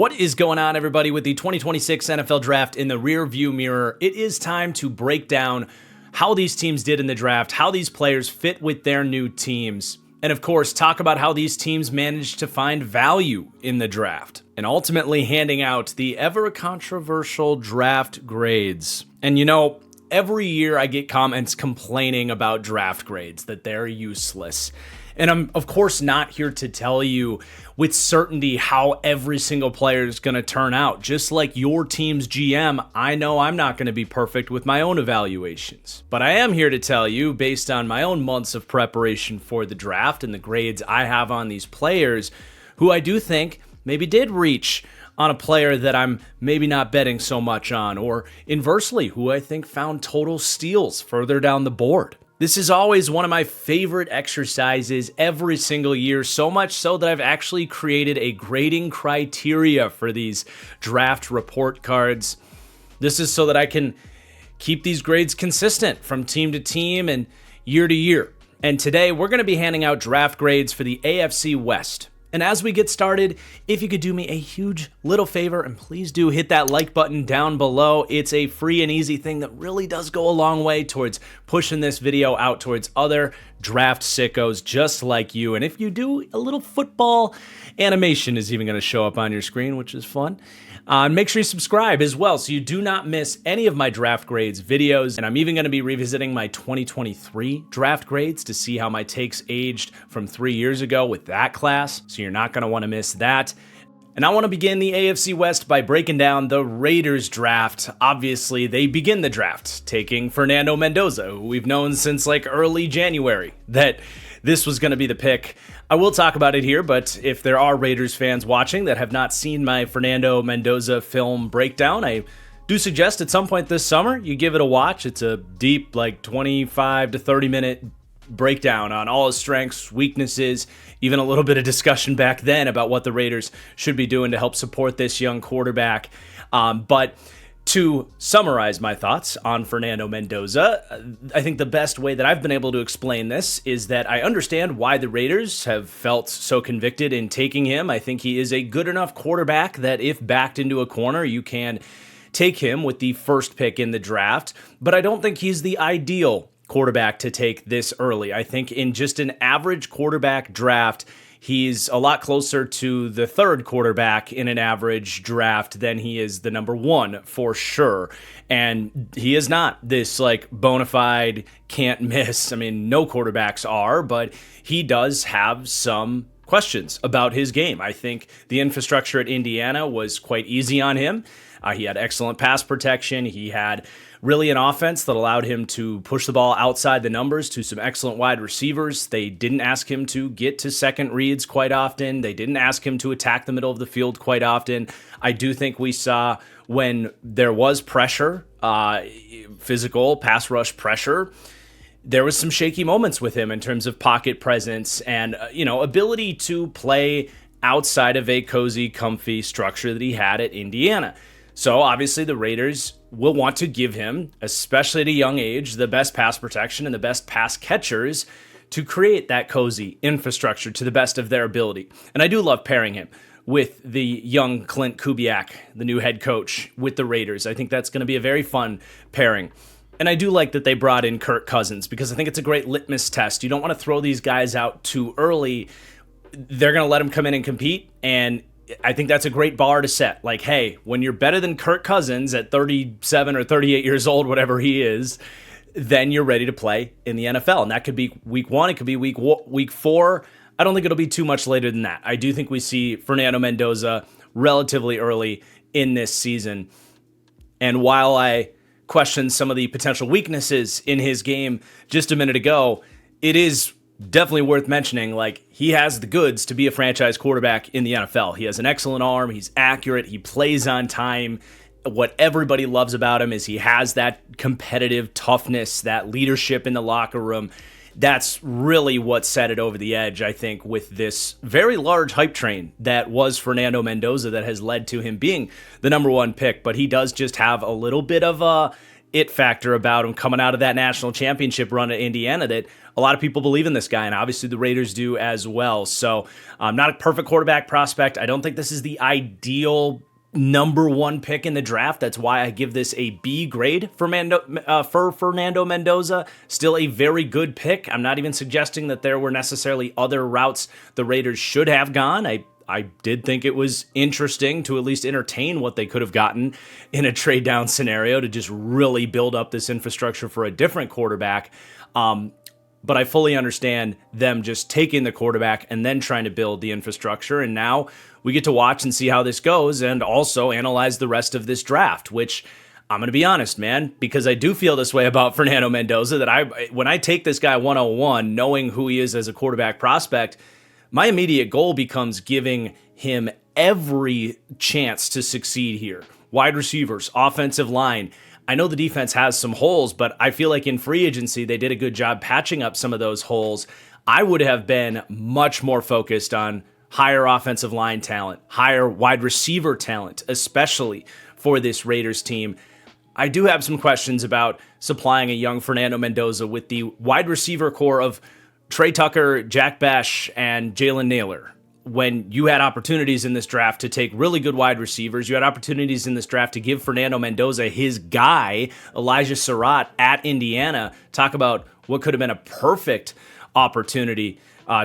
What is going on, everybody? With the 2026 NFL Draft in the rear view mirror, it is time to break down how these teams did in the draft, how these players fit with their new teams, and of course, talk about how these teams managed to find value in the draft, and ultimately handing out the ever-controversial draft grades. And you know, every year I get comments complaining about draft grades, that they're useless. And I'm, of course, not here to tell you with certainty how every single player is going to turn out. Just like your team's GM, I know I'm not going to be perfect with my own evaluations. But I am here to tell you, based on my own months of preparation for the draft and the grades I have on these players, who I do think maybe did reach on a player that I'm maybe not betting so much on, or inversely, who I think found total steals further down the board. This is always one of my favorite exercises every single year, so much so that I've actually created a grading criteria for these draft report cards. This is so that I can keep these grades consistent from team to team and year to year. And today we're going to be handing out draft grades for the AFC West. And as we get started, if you could do me a huge little favor, and please do hit that like button down below. It's a free and easy thing that really does go a long way towards pushing this video out towards other draft sickos just like you. And if you do, a little football animation is even going to show up on your screen, which is fun. Make sure you subscribe as well so you do not miss any of my draft grades videos. And I'm even going to be revisiting my 2023 draft grades to see how my takes aged from 3 years ago with that class. So you're not going to want to miss that. And I want to begin the AFC West by breaking down the Raiders draft. Obviously, they begin the draft taking Fernando Mendoza, who we've known since like early January that this was going to be the pick. I will talk about it here, but if there are Raiders fans watching that have not seen my Fernando Mendoza film breakdown, I do suggest at some point this summer you give it a watch. It's a deep, like 25 to 30 minute breakdown on all his strengths, weaknesses, even a little bit of discussion back then about what the Raiders should be doing to help support this young quarterback. But to summarize my thoughts on Fernando Mendoza, I think the best way that I've been able to explain this is that I understand why the Raiders have felt so convicted in taking him. I think he is a good enough quarterback that if backed into a corner, you can take him with the first pick in the draft. But I don't think he's the ideal quarterback to take this early. I think in just an average quarterback draft, he's a lot closer to the third quarterback in an average draft than he is the number one for sure. And he is not this like bona fide can't miss. I mean, no quarterbacks are, but he does have some questions about his game. I think the infrastructure at Indiana was quite easy on him. He had excellent pass protection. He had really an offense that allowed him to push the ball outside the numbers to some excellent wide receivers. They didn't ask him to get to second reads quite often. They didn't ask him to attack the middle of the field quite often. I do think we saw when there was pressure, physical pass rush pressure, there was some shaky moments with him in terms of pocket presence and, ability to play outside of a cozy, comfy structure that he had at Indiana. So obviously the Raiders will want to give him, especially at a young age, the best pass protection and the best pass catchers to create that cozy infrastructure to the best of their ability. And I do love pairing him with the young Clint Kubiak, the new head coach with the Raiders. I think that's going to be a very fun pairing. And I do like that they brought in Kirk Cousins because I think it's a great litmus test. You don't want to throw these guys out too early. They're going to let them come in and compete, and I think that's a great bar to set. Like, hey, when you're better than Kirk Cousins at 37 or 38 years old, whatever he is, then you're ready to play in the NFL. And that could be week 1. It could be week 4. I don't think it'll be too much later than that. I do think we see Fernando Mendoza relatively early in this season. And while I questioned some of the potential weaknesses in his game just a minute ago, it is definitely worth mentioning, like, he has the goods to be a franchise quarterback in the NFL. He has an excellent arm. He's accurate. He plays on time. What everybody loves about him is he has that competitive toughness, that leadership in the locker room. That's really what set it over the edge, I think, with this very large hype train that was Fernando Mendoza that has led to him being the number one pick. But he does just have a little bit of a it factor about him coming out of that national championship run at Indiana that a lot of people believe in this guy, and obviously the Raiders do as well. So not a perfect quarterback prospect. I don't think this is the ideal number one pick in the draft. That's why I give this a B grade for Fernando Mendoza. Still a very good pick. I'm not even suggesting that there were necessarily other routes the Raiders should have gone. I did think it was interesting to at least entertain what they could have gotten in a trade down scenario to just really build up this infrastructure for a different quarterback. But I fully understand them just taking the quarterback and then trying to build the infrastructure. And now we get to watch and see how this goes and also analyze the rest of this draft, which I'm going to be honest, man, because I do feel this way about Fernando Mendoza, that when I take this guy 101, knowing who he is as a quarterback prospect, my immediate goal becomes giving him every chance to succeed here. Wide receivers, offensive line. I know the defense has some holes, but I feel like in free agency, they did a good job patching up some of those holes. I would have been much more focused on higher offensive line talent, higher wide receiver talent, especially for this Raiders team. I do have some questions about supplying a young Fernando Mendoza with the wide receiver core of Trey Tucker, Jack Bash, and Jalen Naylor. When you had opportunities in this draft to take really good wide receivers, you had opportunities in this draft to give Fernando Mendoza his guy, Elijah Surratt, at Indiana. Talk about what could have been a perfect opportunity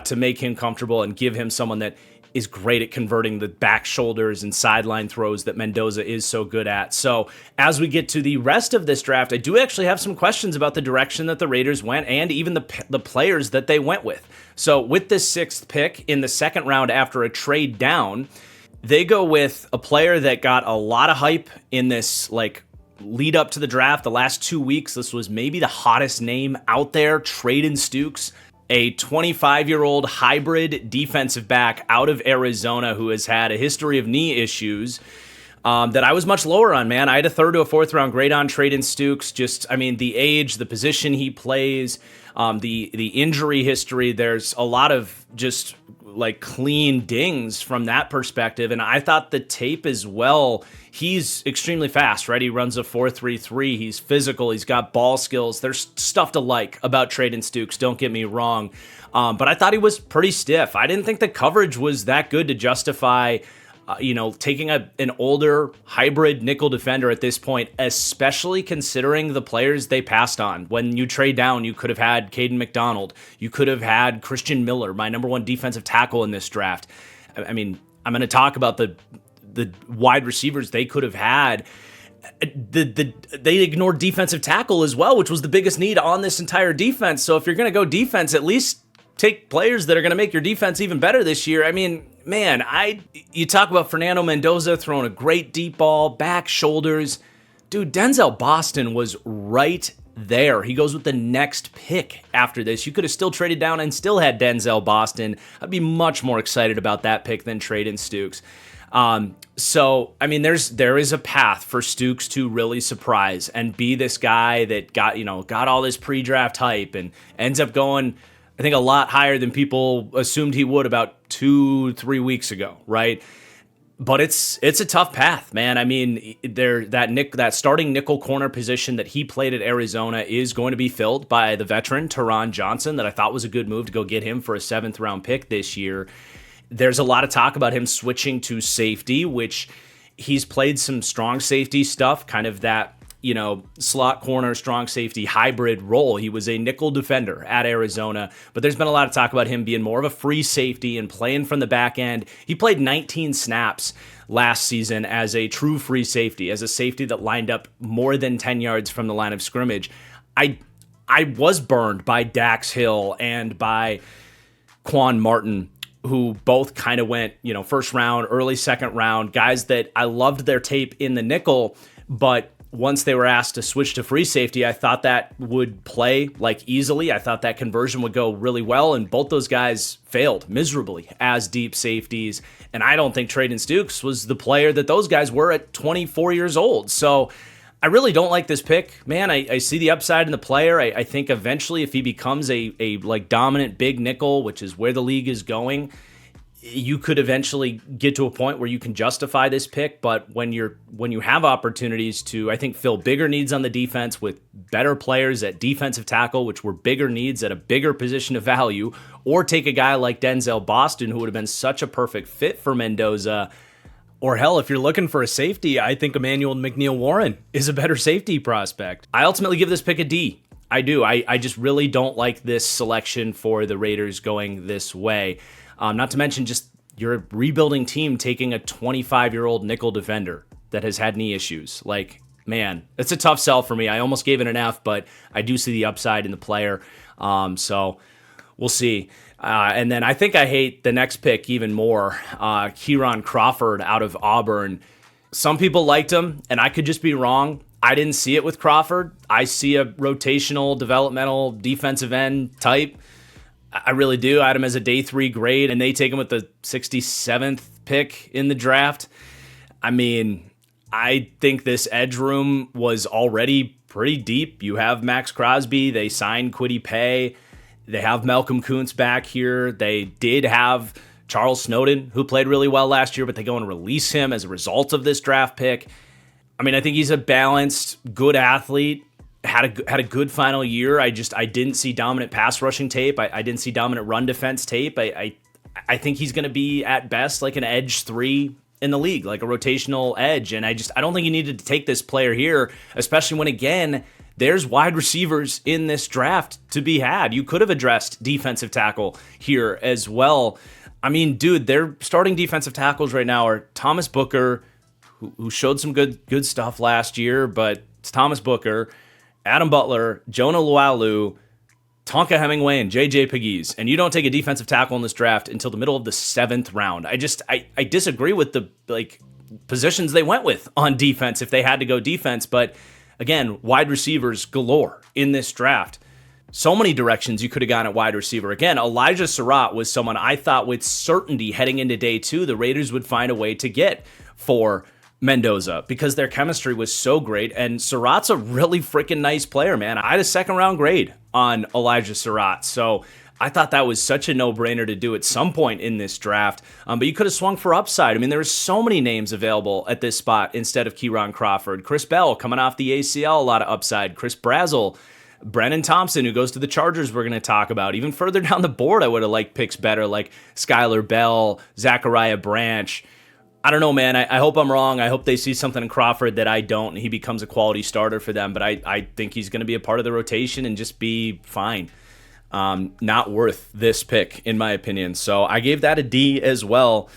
to make him comfortable and give him someone that is great at converting the back shoulders and sideline throws that Mendoza is so good at. So as we get to the rest of this draft, I do actually have some questions about the direction that the Raiders went and even the players that they went with. So with this sixth pick in the second round after a trade down, they go with a player that got a lot of hype in this lead up to the draft. The last 2 weeks, this was maybe the hottest name out there, Traden Stukes, a 25-year-old hybrid defensive back out of Arizona who has had a history of knee issues that I was much lower on, man. I had a third to a fourth round grade on Traden Stukes. The age, the position he plays, the injury history, there's a lot of just clean dings from that perspective. And I thought the tape as well, he's extremely fast, right? He runs a 4.33. He's physical. He's got ball skills. There's stuff to like about Traden Stukes. Don't get me wrong. But I thought he was pretty stiff. I didn't think the coverage was that good to justify taking an older hybrid nickel defender at this point, especially considering the players they passed on. When you trade down, you could have had Caden McDonald. You could have had Christian Miller, my number one defensive tackle in this draft. I mean, I'm going to talk about the wide receivers they could have had. They ignored defensive tackle as well, which was the biggest need on this entire defense. So if you're going to go defense, at least take players that are going to make your defense even better this year. I mean, man, you talk about Fernando Mendoza throwing a great deep ball, back shoulders. Dude, Denzel Boston was right there. He goes with the next pick after this. You could have still traded down and still had Denzel Boston. I'd be much more excited about that pick than Traden Stukes. There is a path for Stukes to really surprise and be this guy that got all this pre-draft hype and ends up going, I think, a lot higher than people assumed he would about 2-3 weeks ago, right? But it's a tough path, man. I mean, that starting nickel corner position that he played at Arizona is going to be filled by the veteran Teron Johnson, that I thought was a good move to go get him for a 7th round pick this year. There's a lot of talk about him switching to safety, which he's played some strong safety stuff, kind of that slot corner, strong safety hybrid role. He was a nickel defender at Arizona, but there's been a lot of talk about him being more of a free safety and playing from the back end. He played 19 snaps last season as a true free safety, as a safety that lined up more than 10 yards from the line of scrimmage. I was burned by Dax Hill and by Quan Martin, who both kind of went, first round, early second round, guys that I loved their tape in the nickel, but once they were asked to switch to free safety, I thought that would play easily. I thought that conversion would go really well, and both those guys failed miserably as deep safeties. And I don't think Traden Stukes was the player that those guys were at 24 years old. So I really don't like this pick, man. I see the upside in the player. I think eventually if he becomes a dominant big nickel, which is where the league is going, you could eventually get to a point where you can justify this pick, but when you have opportunities to, I think, fill bigger needs on the defense with better players at defensive tackle, which were bigger needs at a bigger position of value, or take a guy like Denzel Boston, who would have been such a perfect fit for Mendoza, or hell, if you're looking for a safety, I think Emmanuel McNeil-Warren is a better safety prospect. I ultimately give this pick a D. I do. I just really don't like this selection for the Raiders going this way. Not to mention just you're a rebuilding team taking a 25-year-old nickel defender that has had knee issues. Like, man, it's a tough sell for me. I almost gave it an F, but I do see the upside in the player. So we'll see. And then I think I hate the next pick even more. Kieran Crawford out of Auburn. Some people liked him, and I could just be wrong. I didn't see it with Crawford. I see a rotational, developmental, defensive end type. I really do. I had him as a day 3 grade, and they take him with the 67th pick in the draft. I mean, I think this edge room was already pretty deep. You have Max Crosby. They signed Kwity Paye. They have Malcolm Kuntz back here. They did have Charles Snowden, who played really well last year, but they go and release him as a result of this draft pick. I mean, I think he's a balanced, good athlete. Had a good final year. I didn't see dominant pass rushing tape. I didn't see dominant run defense tape. I think he's going to be at best like an edge 3 in the league, like a rotational edge. And I don't think you needed to take this player here, especially when, again, there's wide receivers in this draft to be had. You could have addressed defensive tackle here as well. I mean, dude, their starting defensive tackles right now are Thomas Booker, who showed some good stuff last year, but it's Thomas Booker, Adam Butler, Jonah Lualu, Tonka Hemingway, and J.J. Pegues. And you don't take a defensive tackle in this draft until the middle of the 7th round. I disagree with the positions they went with on defense if they had to go defense. But again, wide receivers galore in this draft. So many directions you could have gone at wide receiver. Again, Elijah Surratt was someone I thought with certainty heading into day 2, the Raiders would find a way to get for Mendoza because their chemistry was so great, and Surratt's a really freaking nice player, man. I had a 2nd round grade on Elijah Surratt, so I thought that was such a no-brainer to do at some point in this draft, but you could have swung for upside. I mean, there were so many names available at this spot instead of Kieran Crawford. Chris Bell coming off the ACL, a lot of upside. Chris Brazzell, Brennan Thompson, who goes to the Chargers, we're going to talk about. Even further down the board, I would have liked picks better, like Skylar Bell, Zachariah Branch. I don't know, man. I hope I'm wrong. I hope they see something in Crawford that I don't, and he becomes a quality starter for them. But I think he's going to be a part of the rotation and just be fine. Not worth this pick, in my opinion. So I gave that a D as well.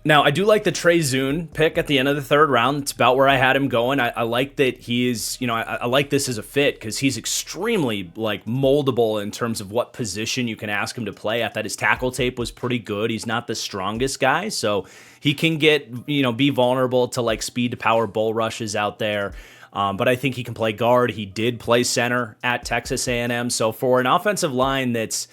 Now, I do like the Trey Zune pick at the end of the 3rd round. It's about where I had him going. I like that he is, I like this as a fit because he's extremely moldable in terms of what position you can ask him to play. I thought his tackle tape was pretty good. He's not the strongest guy, so he can get, be vulnerable to speed to power bull rushes out there. But I think he can play guard. He did play center at Texas A&M. So for an offensive line that's,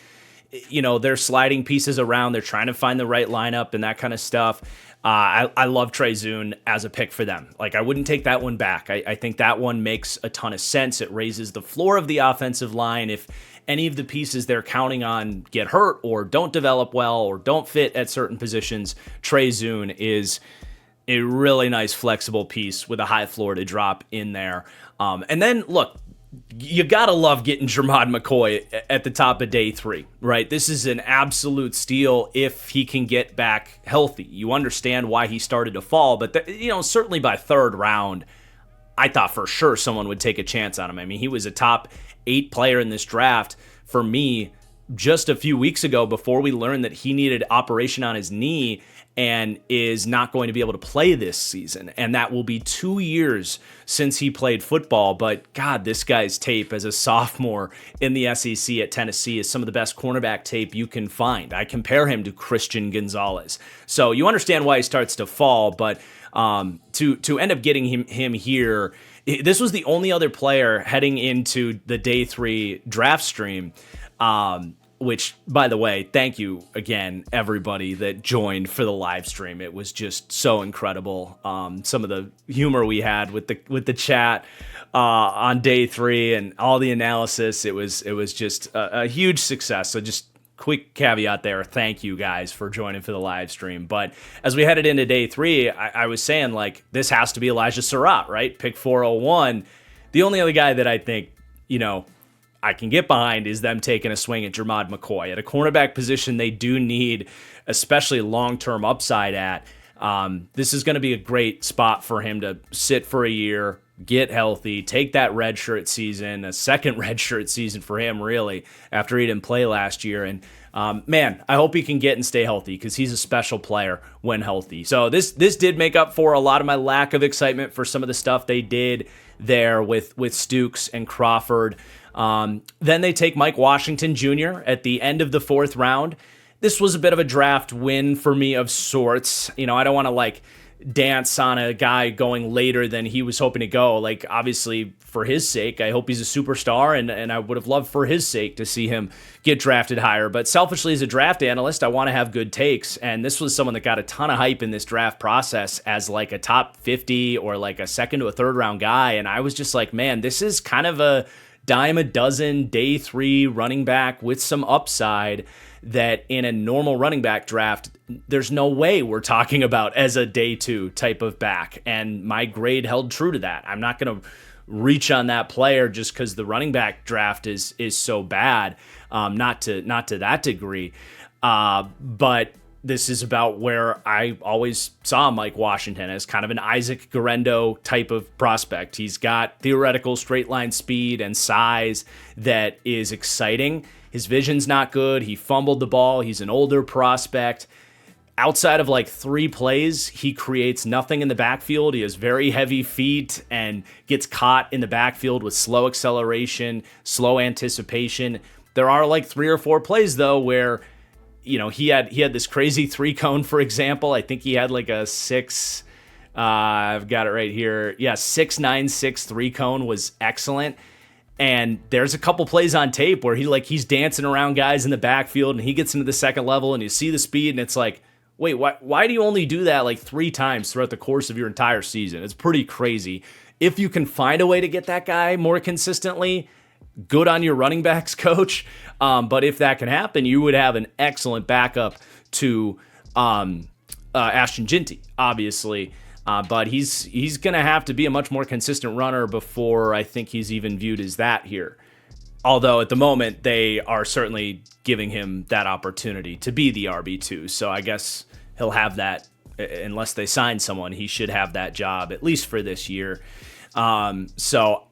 they're sliding pieces around. They're trying to find the right lineup and that kind of stuff. I love Trey Zune as a pick for them. I wouldn't take that one back. I think that one makes a ton of sense. It raises the floor of the offensive line. If any of the pieces they're counting on get hurt or don't develop well or don't fit at certain positions, Trey Zune is a really nice flexible piece with a high floor to drop in there. And then, look, you got to love getting Jermod McCoy at the top of day 3, right? This is an absolute steal if he can get back healthy. You understand why he started to fall, but certainly by 3rd round, I thought for sure someone would take a chance on him. I mean, he was a top 8 player in this draft for me just a few weeks ago before we learned that he needed operation on his knee and is not going to be able to play this season. And that will be 2 years since he played football. But God, this guy's tape as a sophomore in the SEC at Tennessee is some of the best cornerback tape you can find. I compare him to Christian Gonzalez. So you understand why he starts to fall, but to end up getting him here, this was the only other player heading into the day 3 draft stream, which, by the way, thank you again, everybody that joined for the live stream. It was just so incredible. Some of the humor we had with the chat on day 3 and all the analysis, it was just a huge success. So just quick caveat there. Thank you guys for joining for the live stream. But as we headed into day 3, I was saying, like, this has to be Elijah Surratt, right? Pick 401. The only other guy that I think, I can get behind is them taking a swing at Jermod McCoy. At a cornerback position, they do need especially long-term upside at. This is going to be a great spot for him to sit for a year, get healthy, take that redshirt season, a second redshirt season for him, really, after he didn't play last year. And man, I hope he can get and stay healthy because he's a special player when healthy. So this did make up for a lot of my lack of excitement for some of the stuff they did there with Stukes and Crawford. Then they take Mike Washington Jr. at the end of the 4th round. This was a bit of a draft win for me of sorts. I don't want to dance on a guy going later than he was hoping to go. Obviously, for his sake, I hope he's a superstar, and I would have loved for his sake to see him get drafted higher. But selfishly, as a draft analyst, I want to have good takes, and this was someone that got a ton of hype in this draft process as a top 50 or a second to a third round guy, and I was just like, man, this is kind of a dime a dozen day 3 running back with some upside that in a normal running back draft, there's no way we're talking about as a day 2 type of back. And my grade held true to that. I'm not going to reach on that player just because the running back draft is so bad, not to that degree. But this is about where I always saw Mike Washington as kind of an Isaac Guerendo type of prospect. He's got theoretical straight line speed and size that is exciting. His vision's not good. He fumbled the ball. He's an older prospect. Outside of 3 plays, he creates nothing in the backfield. He has very heavy feet and gets caught in the backfield with slow acceleration, slow anticipation. There are 3 or 4 plays though where he had this crazy 3-cone, for example. I think he had a 6. I've got it right here. Yeah, 6.96 3-cone was excellent. And there's a couple plays on tape where he's dancing around guys in the backfield and he gets into the second level and you see the speed and it's like, wait, why do you only do that 3 times throughout the course of your entire season? It's pretty crazy. If you can find a way to get that guy more consistently, good on your running backs coach. But if that can happen, you would have an excellent backup to Ashton Ginty, obviously. But he's going to have to be a much more consistent runner before I think he's even viewed as that here. Although at the moment, they are certainly giving him that opportunity to be the RB2. So I guess he'll have that, unless they sign someone, he should have that job, at least for this year. So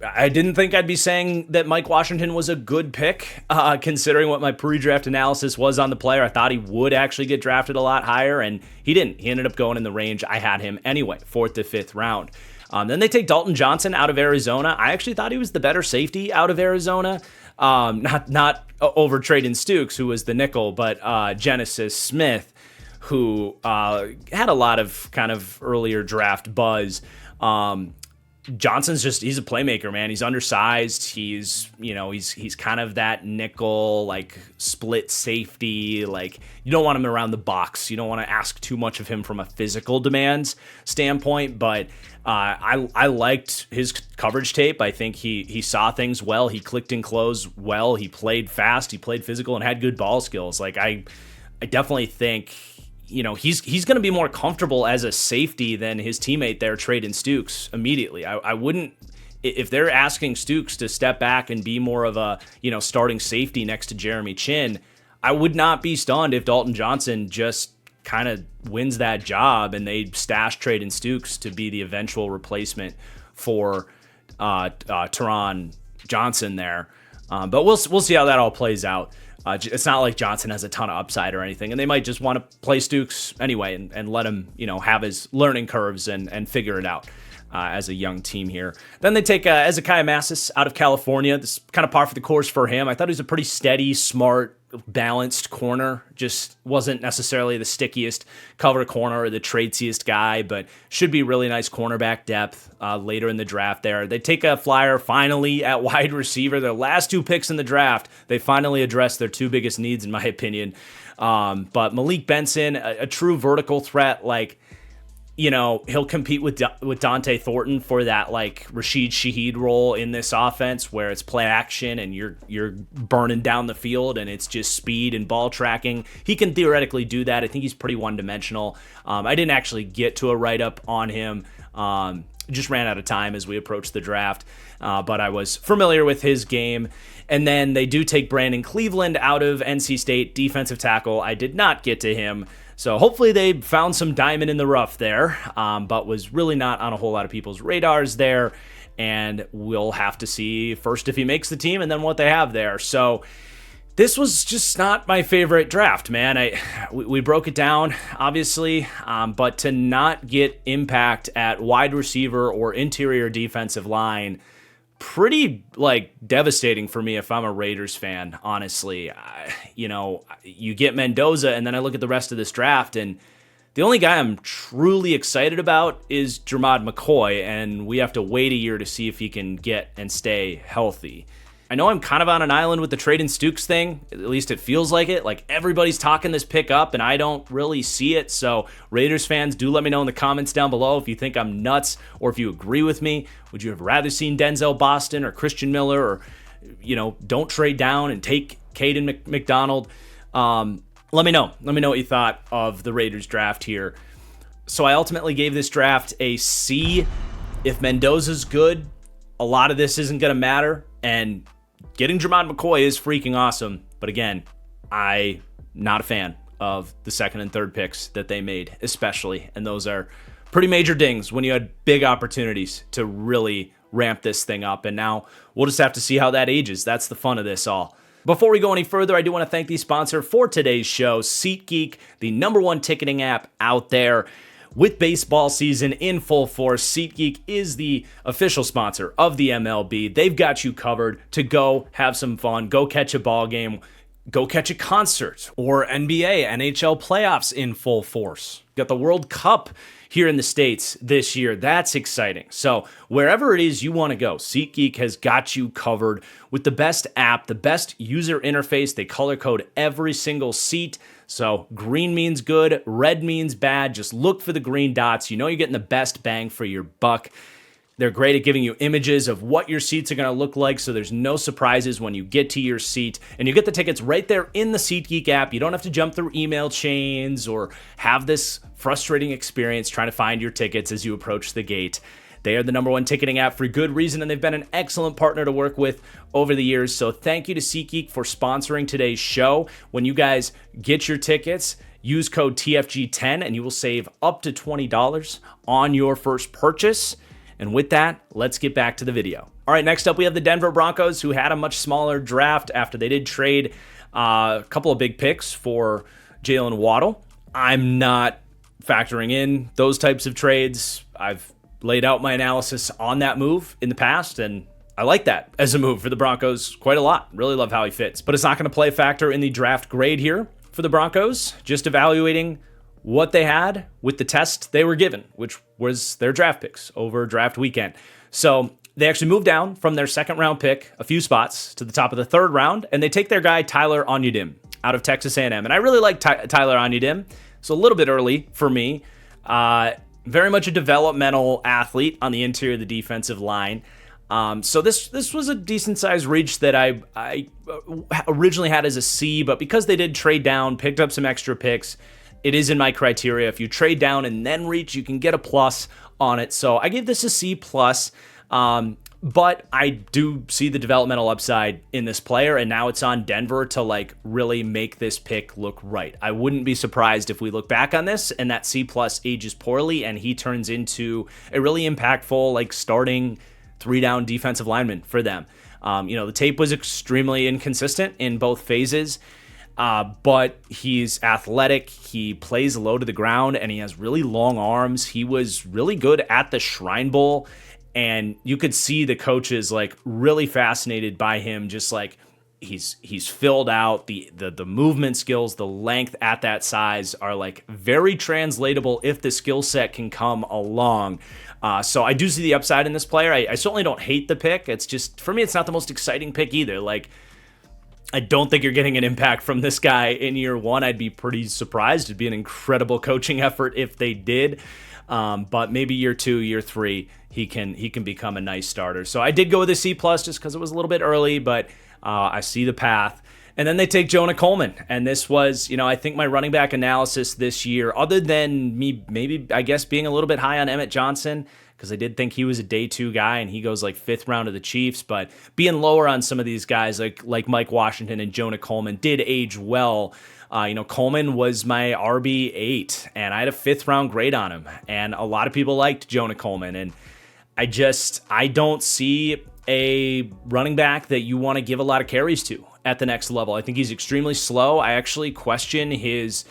I didn't think I'd be saying that Mike Washington was a good pick, considering what my pre-draft analysis was on the player. I thought he would actually get drafted a lot higher, and he didn't. He ended up going in the range I had him anyway, 4th to 5th round. Then they take Dalton Johnson out of Arizona. I actually thought he was the better safety out of Arizona. Not over Traden Stukes, who was the nickel, but Genesis Smith, who had a lot of kind of earlier draft buzz. Johnson's he's a playmaker, man. He's undersized. He's kind of that nickel, split safety. You don't want him around the box. You don't want to ask too much of him from a physical demands standpoint, but I liked his coverage tape. I think he saw things well. He clicked and closed well. He played fast. He played physical and had good ball skills. I definitely think he's going to be more comfortable as a safety than his teammate there, Traden Stukes, immediately. I wouldn't, if they're asking Stukes to step back and be more of a, starting safety next to Jeremy Chin, I would not be stunned if Dalton Johnson just kind of wins that job and they stash Traden Stukes to be the eventual replacement for Teron Johnson there. But we'll see how that all plays out. It's not like Johnson has a ton of upside or anything, and they might just want to play Stukes anyway and let him, have his learning curves and figure it out as a young team here. Then they take Ezekiah Massis out of California. This is kind of par for the course for him. I thought he was a pretty steady, smart, balanced corner. Just wasn't necessarily the stickiest cover corner or the tradesiest guy, but should be really nice cornerback depth later in the draft there. They take a flyer finally at wide receiver. Their last 2 picks in the draft, they finally addressed their 2 biggest needs, in my opinion. But Malik Benson, a true vertical threat, he'll compete with Dante Thornton for that like Rashid Shaheed role in this offense where it's play action and you're burning down the field and it's just speed and ball tracking. He can theoretically do that. I think he's pretty one-dimensional. I didn't actually get to a write-up on him. Just ran out of time as we approached the draft, but I was familiar with his game. And then they do take Brandon Cleveland out of NC State, defensive tackle. I did not get to him. So hopefully they found some diamond in the rough there, but was really not on a whole lot of people's radars there. And we'll have to see first if he makes the team and then what they have there. So this was just not my favorite draft, man. We broke it down, obviously, but to not get impact at wide receiver or interior defensive line, pretty like devastating for me if I'm a Raiders fan, honestly. You get Mendoza, and then I look at the rest of this draft, and the only guy I'm truly excited about is Jermod McCoy, and we have to wait a year to see if he can get and stay healthy. I know I'm kind of on an island with the Trade and Stukes thing. At least it feels like it. Like everybody's talking this pick up and I don't really see it. So Raiders fans, do let me know in the comments down below if you think I'm nuts or if you agree with me. Would you have rather seen Denzel Boston or Christian Miller or, don't trade down and take Caden McDonald? Let me know. Let me know what you thought of the Raiders draft here. So I ultimately gave this draft a C. If Mendoza's good, a lot of this isn't going to matter. And getting Jermod McCoy is freaking awesome. But again, I'm not a fan of the second and third picks that they made, especially. And those are pretty major dings when you had big opportunities to really ramp this thing up. And now we'll just have to see how that ages. That's the fun of this all. Before we go any further, I do want to thank the sponsor for today's show, SeatGeek, the #1 ticketing app out there. With baseball season in full force, SeatGeek is the official sponsor of the MLB. They've got you covered to go have some fun, go catch a ball game, go catch a concert, or NBA, NHL playoffs in full force. Got the World Cup here in the States this year. That's exciting. So wherever it is you want to go, SeatGeek has got you covered with the best app, the best user interface. They color code every single seat. So green means good, red means bad. Just look for the green dots. You know you're getting the best bang for your buck. They're great at giving you images of what your seats are going to look like, so there's no surprises when you get to your seat. And you get the tickets right there in the SeatGeek app. You don't have to jump through email chains or have this frustrating experience trying to find your tickets as you approach the gate. They are the #1 ticketing app for good reason, and they've been an excellent partner to work with over the years. So thank you to SeatGeek for sponsoring today's show. When you guys get your tickets, use code TFG10 and you will save up to $20 on your first purchase. And with that, let's get back to the video. All right, next up we have the Denver Broncos, who had a much smaller draft after they did trade a couple of big picks for Jalen Waddle. I'm not factoring in those types of trades. I've laid out my analysis on that move in the past, and I like that as a move for the Broncos quite a lot. Really love how he fits. But it's not going to play a factor in the draft grade here for the Broncos. Just evaluating what they had with the test they were given, which was their draft picks over draft weekend. So they actually moved down from their second-round pick a few spots to the top of the third round, and they take their guy Tyler Onyedin out of Texas A&M. And I really like Tyler Onyedin. It's a little bit early for me. Very much a developmental athlete on the interior of the defensive line. So this was a decent-sized reach that I originally had as a C, but because they did trade down, picked up some extra picks, it is in my criteria. If you trade down and then reach, you can get a plus on it. So I gave this a C+. But I do see the developmental upside in this player, and now it's on Denver to really make this pick look right. I wouldn't be surprised if we look back on this and that C+ ages poorly and he turns into a really impactful starting 3-down defensive lineman for them. The tape was extremely inconsistent in both phases, but he's athletic, he plays low to the ground, and he has really long arms. He was really good at the Shrine Bowl. And you could see the coaches really fascinated by him. Just he's filled out, the movement skills, the length at that size are very translatable if the skill set can come along. So I do see the upside in this player. I certainly don't hate the pick. It's just, for me, it's not the most exciting pick either. I don't think you're getting an impact from this guy in year one. I'd be pretty surprised. It'd be an incredible coaching effort if they did. But maybe year 2, year 3, he can become a nice starter. So I did go with a C plus just because it was a little bit early, but I see the path. And then they take Jonah Coleman. And this was, I think my running back analysis this year, other than me maybe, I guess, being a little bit high on Emmett Johnson, because I did think he was a day 2 guy and he goes like 5th round of the Chiefs, but being lower on some of these guys like Mike Washington and Jonah Coleman did age well. Coleman was my RB8 and I had a 5th round grade on him, and a lot of people liked Jonah Coleman, and I don't see a running back that you want to give a lot of carries to at the next level. I think he's extremely slow. I actually question his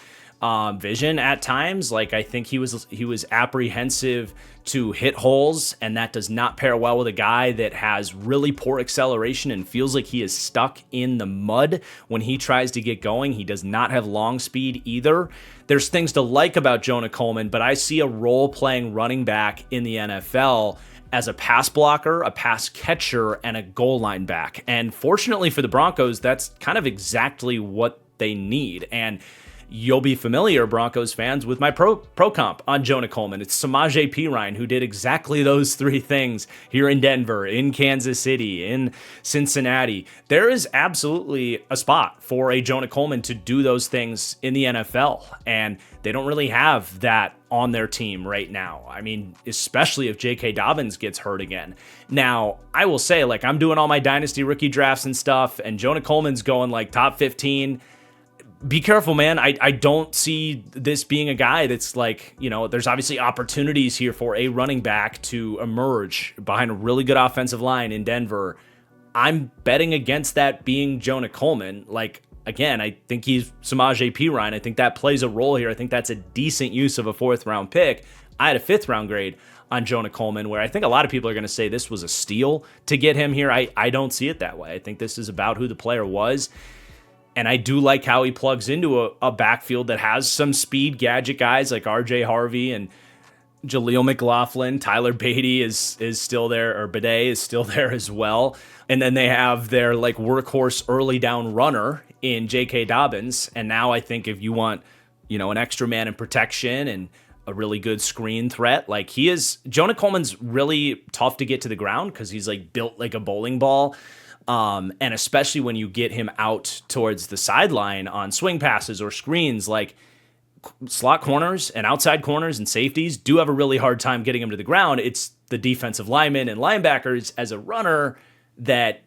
vision at times. Like, I think he was apprehensive to hit holes, and that does not pair well with a guy that has really poor acceleration and feels like he is stuck in the mud when he tries to get going. He does not have long speed either. There's things to like about Jonah Coleman, but I see a role-playing running back in the NFL as a pass blocker, a pass catcher, and a goal line back. And fortunately for the Broncos, that's kind of exactly what they need. And you'll be familiar, Broncos fans, with my pro comp on Jonah Coleman. It's Samaje Perine, who did exactly those 3 things here in Denver, in Kansas City, in Cincinnati. There is absolutely a spot for a Jonah Coleman to do those things in the NFL, and they don't really have that on their team right now. I mean, especially if J.K. Dobbins gets hurt again. Now, I will say, like, I'm doing all my dynasty rookie drafts and stuff, and Jonah Coleman's going like top 15. Be careful, man. I don't see this being a guy that's like, there's obviously opportunities here for a running back to emerge behind a really good offensive line in Denver. I'm betting against that being Jonah Coleman. Like, again, I think he's Samaje Perine. I think that plays a role here. I think that's a decent use of a 4th round pick. I had a 5th round grade on Jonah Coleman, where I think a lot of people are going to say this was a steal to get him here. I don't see it that way. I think this is about who the player was. And I do like how he plugs into a backfield that has some speed gadget guys like RJ Harvey and Jaleel McLaughlin. Tyler Beatty is still there, or Bidet is still there as well. And then they have their like workhorse early down runner in J.K. Dobbins. And now I think if you want, an extra man in protection and a really good screen threat, like Jonah Coleman's really tough to get to the ground because he's like built like a bowling ball. And especially when you get him out towards the sideline on swing passes or screens, like slot corners and outside corners and safeties do have a really hard time getting him to the ground. It's the defensive linemen and linebackers as a runner that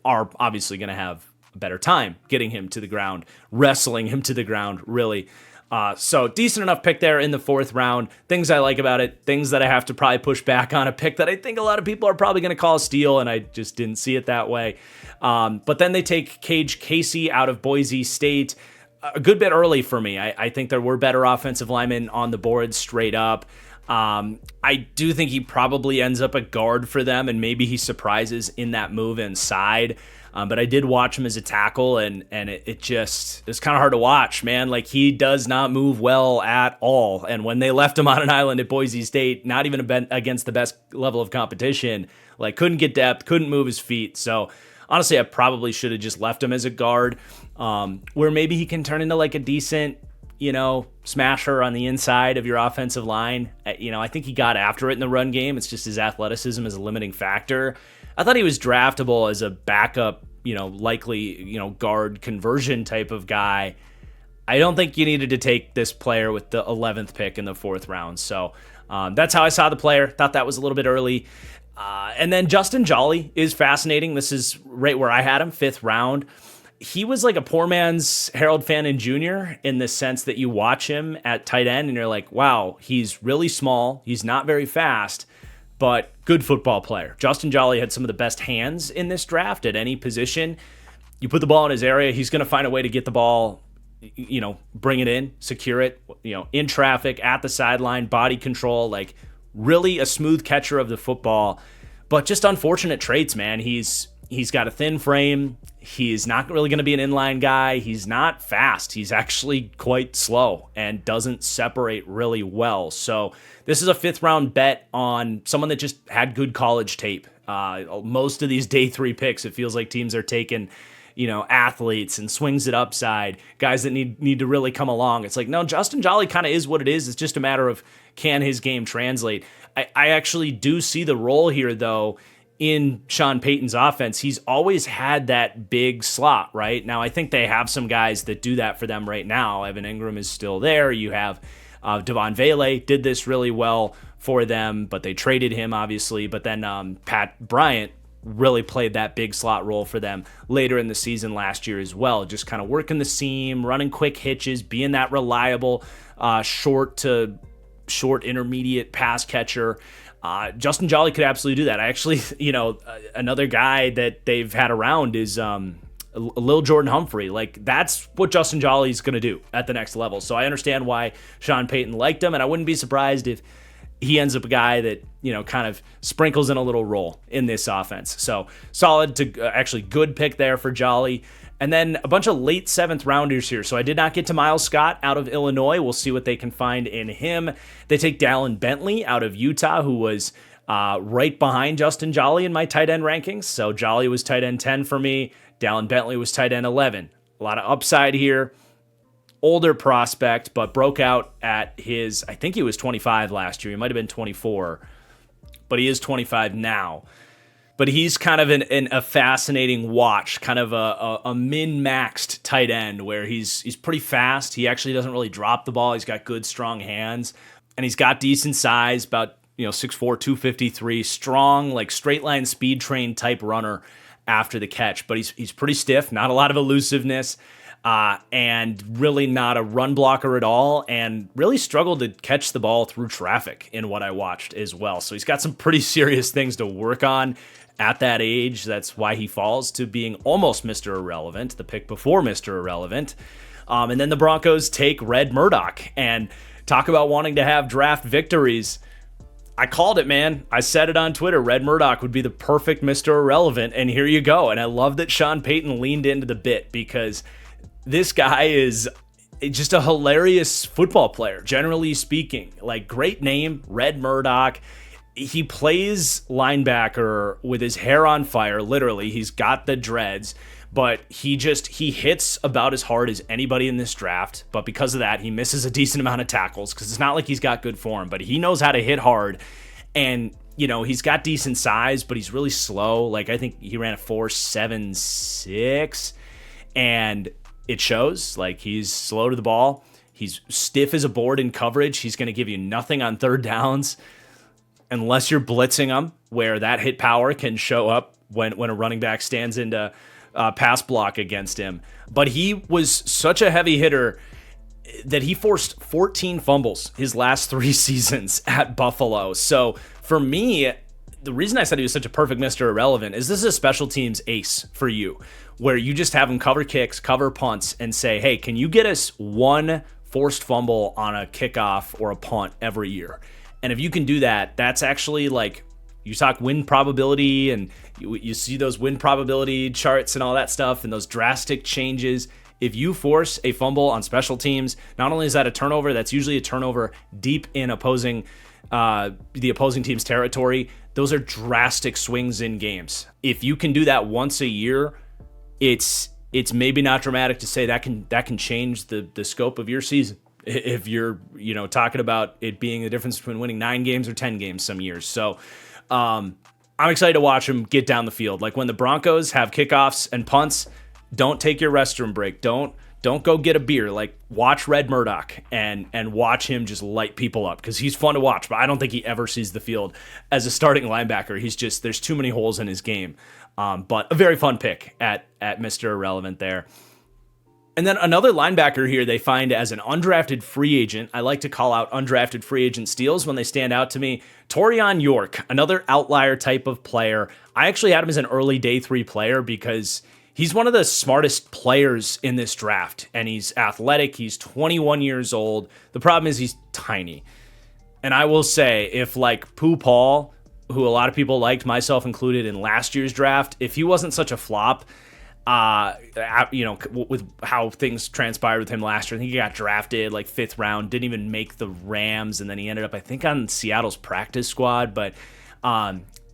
are obviously going to have a better time getting him to the ground, wrestling him to the ground, really. So decent enough pick there in the 4th round. Things I like about it, things that I have to probably push back on, a pick that I think a lot of people are probably going to call a steal, and I just didn't see it that way. But then they take Cage Casey out of Boise State a good bit early for me. I think there were better offensive linemen on the board straight up. I do think he probably ends up a guard for them, and maybe he surprises in that move inside. But I did watch him as a tackle, and it's kind of hard to watch, man. Like, he does not move well at all. And when they left him on an island at Boise State, not even against the best level of competition, like, couldn't get depth, couldn't move his feet. So honestly, I probably should have just left him as a guard, where maybe he can turn into like a decent, smasher on the inside of your offensive line. I think he got after it in the run game. It's just his athleticism is a limiting factor. I thought he was draftable as a backup, likely, guard conversion type of guy. I don't think you needed to take this player with the 11th pick in the 4th round. So that's how I saw the player. Thought that was a little bit early. And then Justin Jolly is fascinating. This is right where I had him, 5th round. He was like a poor man's Harold Fannin Jr. in the sense that you watch him at tight end and you're like, wow, he's really small. He's not very fast, but good football player. Justin Jolly had some of the best hands in this draft at any position. You put the ball in his area, he's going to find a way to get the ball, bring it in, secure it, in traffic, at the sideline, body control, like really a smooth catcher of the football. But just unfortunate traits, man. He's got a thin frame. He's not really going to be an inline guy. He's not fast. He's actually quite slow and doesn't separate really well. So this is a 5th round bet on someone that just had good college tape. Most of these day 3 picks, it feels like teams are taking, athletes and swings it upside, guys that need to really come along. It's like, no, Justin Jolly kind of is what it is. It's just a matter of, can his game translate? I actually do see the role here, though, in Sean Payton's offense. He's always had that big slot, right? Now, I think they have some guys that do that for them right now. Evan Ingram is still there. You have Devon Vele did this really well for them, but they traded him, obviously. But then Pat Bryant really played that big slot role for them later in the season last year as well, just kind of working the seam, running quick hitches, being that reliable short intermediate pass catcher. Justin Jolly could absolutely do that. I actually, another guy that they've had around is Lil Jordan Humphrey. Like, that's what Justin Jolly's going to do at the next level. So I understand why Sean Payton liked him, and I wouldn't be surprised if he ends up a guy that, kind of sprinkles in a little role in this offense. So solid to actually good pick there for Jolly. And then a bunch of late 7th rounders here. So I did not get to Miles Scott out of Illinois. We'll see what they can find in him. They take Dallin Bentley out of Utah, who was right behind Justin Jolly in my tight end rankings. So Jolly was tight end 10 for me. Dallin Bentley was tight end 11. A lot of upside here. Older prospect, but broke out at his, I think he was 25 last year. He might have been 24, but he is 25 now. But he's kind of a fascinating watch, kind of a min-maxed tight end where he's pretty fast. He actually doesn't really drop the ball. He's got good, strong hands, and he's got decent size, about 6'4", 253, strong, like straight line speed train type runner after the catch. But he's pretty stiff, not a lot of elusiveness. And really not a run blocker at all, and really struggled to catch the ball through traffic in what I watched as well. So he's got some pretty serious things to work on at that age. That's why he falls to being almost Mr. Irrelevant, the pick before Mr. Irrelevant. And then the Broncos take Red Murdoch, and talk about wanting to have draft victories. I called it, man. I said it on Twitter. Red Murdoch would be the perfect Mr. Irrelevant, and here you go. And I love that Sean Payton leaned into the bit, because this guy is just a hilarious football player, generally speaking. Like, great name, Red Murdoch. He plays linebacker with his hair on fire, literally. He's got the dreads, but he hits about as hard as anybody in this draft. But because of that, he misses a decent amount of tackles, because it's not like he's got good form, but he knows how to hit hard. And, he's got decent size, but he's really slow. Like, I think he ran a 4.76, and it shows. Like, he's slow to the ball. He's stiff as a board in coverage. He's going to give you nothing on third downs unless you're blitzing him, where that hit power can show up when a running back stands into pass block against him. But he was such a heavy hitter that he forced 14 fumbles his last 3 seasons at Buffalo. So for me, the reason I said he was such a perfect Mr. Irrelevant is this is a special teams ace for you, where you just have him cover kicks, cover punts, and say, hey, can you get us one forced fumble on a kickoff or a punt every year? And if you can do that, that's actually, like, you talk win probability, and you see those win probability charts and all that stuff and those drastic changes. If you force a fumble on special teams, not only is that a turnover, that's usually a turnover deep in the opposing team's territory. Those are drastic swings in games. If you can do that once a year, it's maybe not dramatic to say that can change the scope of your season. If you're talking about it being the difference between winning 9 games or 10 games some years. So I'm excited to watch him get down the field. Like, when the Broncos have kickoffs and punts, don't take your restroom break. Don't go get a beer. Like, watch Red Murdoch and watch him just light people up, because he's fun to watch, but I don't think he ever sees the field as a starting linebacker. There's too many holes in his game. But a very fun pick at Mr. Irrelevant there. And then another linebacker here they find as an undrafted free agent. I like to call out undrafted free agent steals when they stand out to me. Torian York, another outlier type of player. I actually had him as an early day 3 player because he's one of the smartest players in this draft, and he's athletic. He's 21 years old. The problem is he's tiny. And I will say, if like Pooh Paul, who a lot of people liked, myself included, in last year's draft, if he wasn't such a flop, with how things transpired with him last year, I think he got drafted like 5th round, didn't even make the Rams, and then he ended up, I think, on Seattle's practice squad. But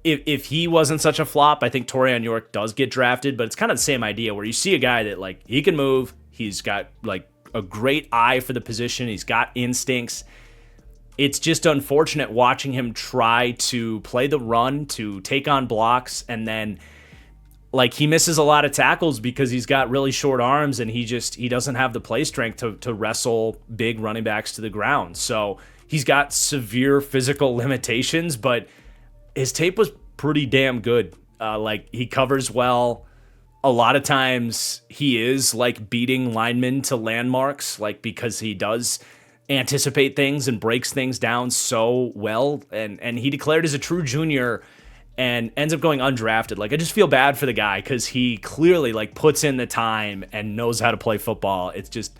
if he wasn't such a flop, I think Torian York does get drafted, but it's kind of the same idea where you see a guy that like he can move, he's got like a great eye for the position, he's got instincts. It's just unfortunate watching him try to play the run, to take on blocks, and then like he misses a lot of tackles because he's got really short arms and he doesn't have the play strength to wrestle big running backs to the ground. So he's got severe physical limitations, but his tape was pretty damn good. Like he covers well. A lot of times he is like beating linemen to landmarks, like because he does anticipate things and breaks things down so well. And he declared as a true junior and ends up going undrafted. Like I just feel bad for the guy because he clearly like puts in the time and knows how to play football. It's just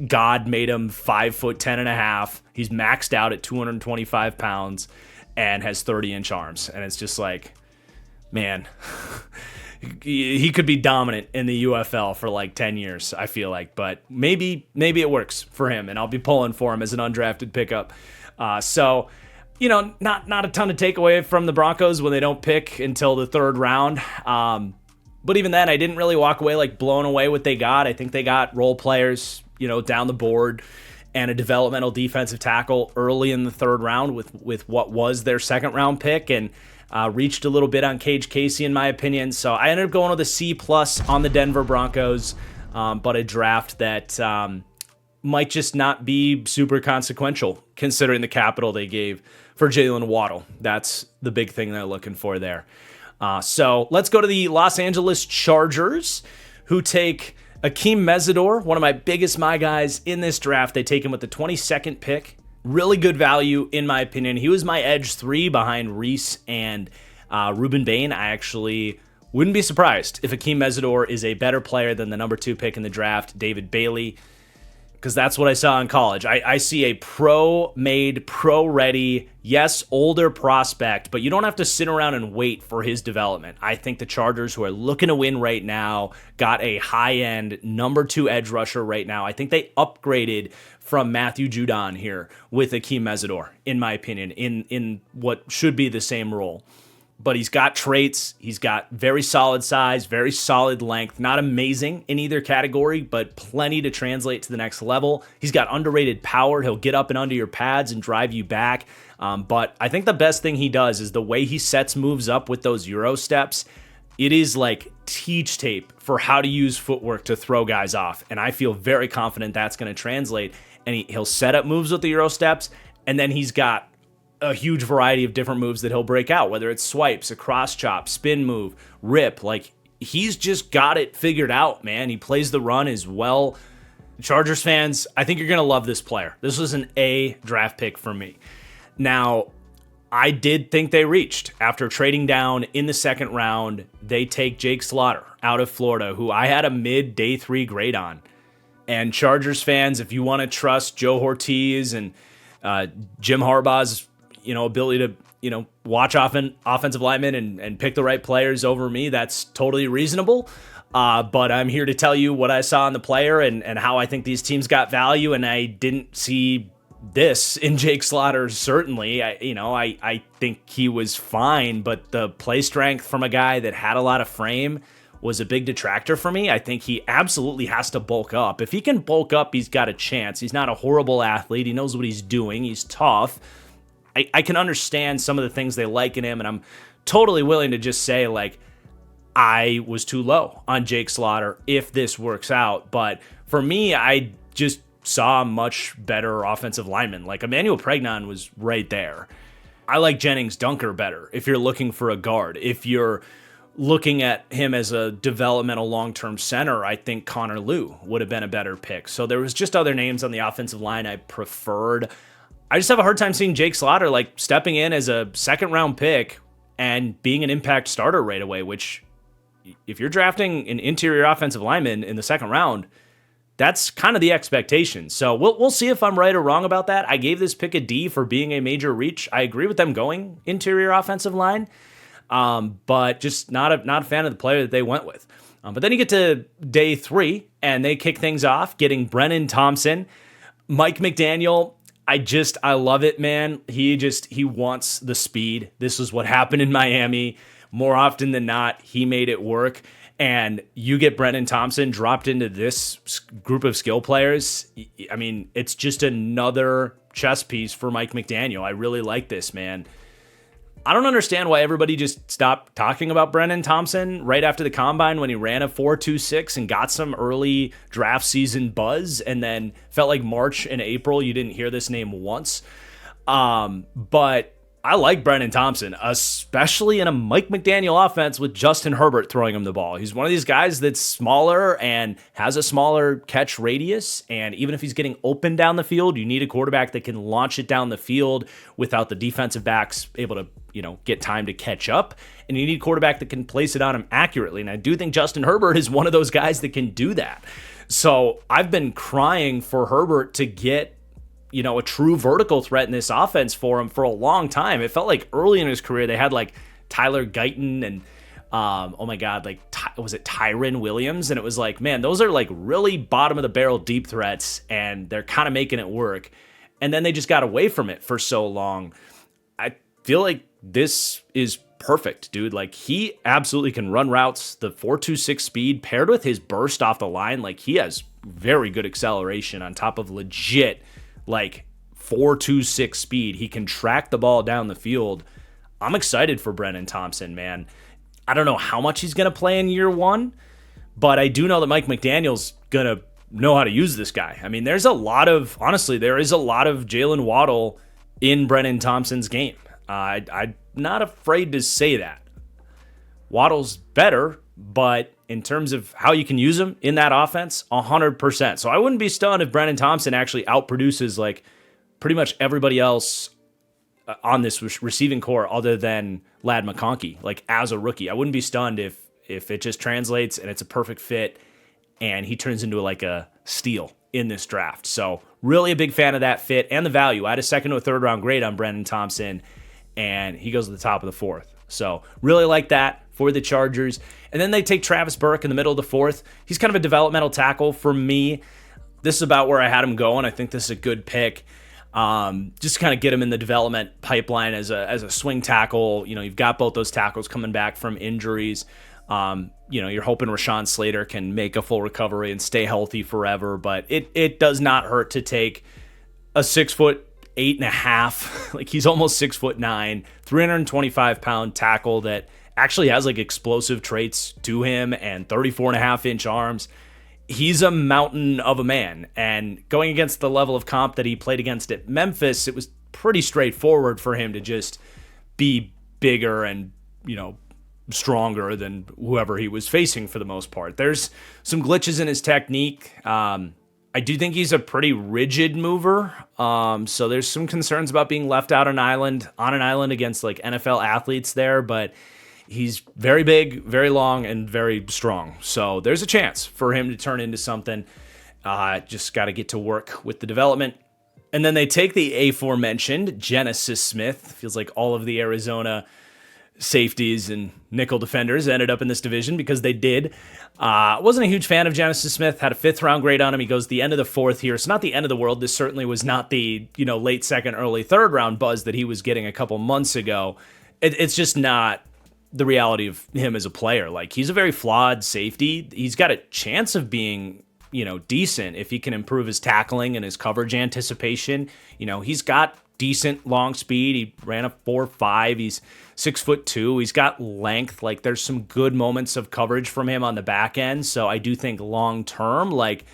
God made him 5'10.5". He's maxed out at 225 pounds and has 30-inch arms. And it's just like, man, he could be dominant in the UFL for like 10 years, I feel like. But maybe it works for him, and I'll be pulling for him as an undrafted pickup. So, you know, not a ton to take away from the Broncos when they don't pick until the third round. But even then, I didn't really walk away like blown away what they got. I think they got role players, you know, down the board and a developmental defensive tackle early in the third round with what was their second round pick, and reached a little bit on Cage Casey in my opinion. So I ended up going with a C+ on the Denver Broncos, but a draft that might just not be super consequential considering the capital they gave for Jalen Waddle. That's the big thing they're looking for there. So let's go to the Los Angeles Chargers, who take Akeem Mesidor, one of my biggest guys in this draft. They take him with the 22nd pick. Really good value, in my opinion. He was my edge 3 behind Reese and Ruben Bain. I actually wouldn't be surprised if Akeem Mesidor is a better player than the number 2 pick in the draft, David Bailey, because that's what I saw in college. I see a pro-made, pro-ready, yes, older prospect, but you don't have to sit around and wait for his development. I think the Chargers, who are looking to win right now, got a high-end number 2 edge rusher right now. I think they upgraded from Matthew Judon here with Akeem Mesidor, in my opinion, in what should be the same role. But he's got traits. He's got very solid size, very solid length. Not amazing in either category, but plenty to translate to the next level. He's got underrated power. He'll get up and under your pads and drive you back. But I think the best thing he does is the way he sets moves up with those Euro steps. It is like teach tape for how to use footwork to throw guys off. And I feel very confident that's going to translate. And he'll set up moves with the Euro steps, and then he's got a huge variety of different moves that he'll break out, whether it's swipes, a cross chop, spin move, rip. Like, he's just got it figured out, man. He plays the run as well. Chargers fans, I think you're going to love this player. This was an A draft pick for me. Now, I did think they reached. After trading down in the second round, they take Jake Slaughter out of Florida, who I had a mid day 3 grade on. And Chargers fans, if you want to trust Joe Ortiz and Jim Harbaugh's ability to watch offensive linemen and pick the right players over me, that's totally reasonable. But I'm here to tell you what I saw in the player and how I think these teams got value, and I didn't see this in Jake Slaughter, certainly. I think he was fine, but the play strength from a guy that had a lot of frame was a big detractor for me. I think he absolutely has to bulk up. If he can bulk up, he's got a chance. He's not a horrible athlete. He knows what he's doing. He's tough. I can understand some of the things they like in him, and I'm totally willing to just say, like, I was too low on Jake Slaughter if this works out. But for me, I just saw a much better offensive lineman. Like, Emmanuel Pregnon was right there. I like Jennings Dunker better if you're looking for a guard. If you're looking at him as a developmental long-term center, I think Connor Lew would have been a better pick. So there was just other names on the offensive line I preferred. I just have a hard time seeing Jake Slaughter like stepping in as a second-round pick and being an impact starter right away, which if you're drafting an interior offensive lineman in the second round, that's kind of the expectation. So we'll see if I'm right or wrong about that. I gave this pick a D for being a major reach. I agree with them going interior offensive line, but just not a fan of the player that they went with. But then you get to day 3, and they kick things off, getting Brennan Thompson. Mike McDaniel, I love it, man. He wants the speed. This is what happened in Miami. More often than not, he made it work. And you get Brennan Thompson dropped into this group of skill players. I mean, it's just another chess piece for Mike McDaniel. I really like this, man. I don't understand why everybody just stopped talking about Brennan Thompson right after the combine when he ran a 4.26 and got some early draft season buzz, and then felt like March and April you didn't hear this name once. But I like Brennan Thompson, especially in a Mike McDaniel offense with Justin Herbert throwing him the ball. He's one of these guys that's smaller and has a smaller catch radius, and even if he's getting open down the field, you need a quarterback that can launch it down the field without the defensive backs able to, get time to catch up, and you need a quarterback that can place it on him accurately, and I do think Justin Herbert is one of those guys that can do that. So I've been crying for Herbert to get a true vertical threat in this offense for him for a long time. It felt like early in his career they had like Tyler Guyton and was it Tyron Williams? And it was like, man, those are like really bottom of the barrel deep threats, and they're kind of making it work. And then they just got away from it for so long. I feel like this is perfect, dude. Like, he absolutely can run routes. The 4.26 speed paired with his burst off the line, like, he has very good acceleration on top of legit like 4.26 speed. He can track the ball down the field. I'm excited for Brennan Thompson, man. I don't know how much he's going to play in year one, but I do know that Mike McDaniel's going to know how to use this guy. I mean, there is a lot of Jalen Waddle in Brennan Thompson's game. I'm not afraid to say that. Waddle's better, but in terms of how you can use him in that offense, 100%. So I wouldn't be stunned if Brennan Thompson actually outproduces like pretty much everybody else on this receiving core other than Ladd McConkey, like as a rookie. I wouldn't be stunned if it just translates and it's a perfect fit and he turns into like a steal in this draft. So really a big fan of that fit and the value. I had a second to a third round grade on Brennan Thompson, and he goes to the top of the fourth. So really like that for the Chargers. And then they take Travis Burke in the middle of the fourth. He's kind of a developmental tackle for me. This is about where I had him going. I think this is a good pick. Just to kind of get him in the development pipeline as a swing tackle. You've got both those tackles coming back from injuries. You're hoping Rashawn Slater can make a full recovery and stay healthy forever, but it does not hurt to take a 6'8.5", like he's almost 6'9", 325-pound tackle that actually has like explosive traits to him and 34.5-inch arms. He's a mountain of a man, and going against the level of comp that he played against at Memphis, it was pretty straightforward for him to just be bigger and, stronger than whoever he was facing for the most part. There's some glitches in his technique. I do think he's a pretty rigid mover. So there's some concerns about being left out on an island against like NFL athletes there, but he's very big, very long, and very strong. So there's a chance for him to turn into something. Just got to get to work with the development. And then they take the aforementioned Genesis Smith. Feels like all of the Arizona safeties and nickel defenders ended up in this division because they did. Wasn't a huge fan of Genesis Smith. Had a 5th round grade on him. He goes the end of the 4th here. So not the end of the world. This certainly was not the late 2nd, early 3rd round buzz that he was getting a couple months ago. It's just not the reality of him as a player. Like, he's a very flawed safety. He's got a chance of being decent if he can improve his tackling and his coverage anticipation. He's got decent long speed. He ran a 4.5. He's 6'2". He's got length. Like, there's some good moments of coverage from him on the back end. So I do think long term, like,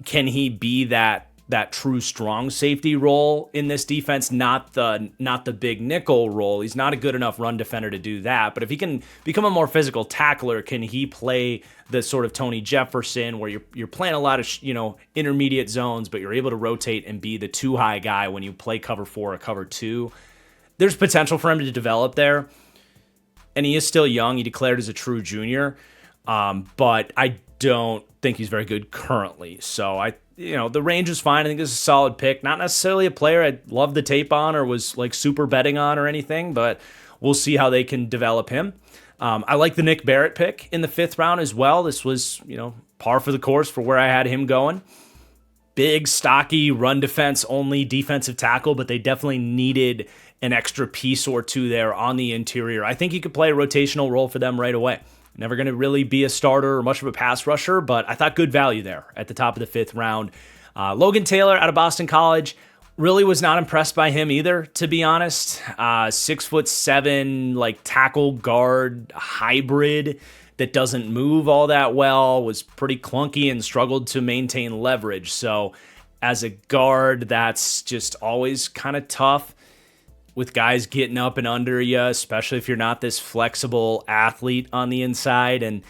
can he be that true strong safety role in this defense? Not the big nickel role. He's not a good enough run defender to do that. But if he can become a more physical tackler, can he play the sort of Tony Jefferson where you're playing a lot of intermediate zones, but you're able to rotate and be the too high guy when you play cover 4 or cover 2? There's potential for him to develop there, and he is still young. He declared as a true junior, but I don't think he's very good currently. So the range is fine. I think this is a solid pick. Not necessarily a player I'd love the tape on or was like super betting on or anything, but we'll see how they can develop him. I like the Nick Barrett pick in the 5th round as well. This was, par for the course for where I had him going. big, stocky, run defense only defensive tackle, but they definitely needed an extra piece or two there on the interior. I think he could play a rotational role for them right away. Never going to really be a starter or much of a pass rusher, but I thought good value there at the top of the 5th round. Logan Taylor out of Boston College, really was not impressed by him either, to be honest. 6'7", like tackle guard hybrid that doesn't move all that well, was pretty clunky and struggled to maintain leverage. So as a guard, that's just always kind of tough with guys getting up and under you, especially if you're not this flexible athlete on the inside. And,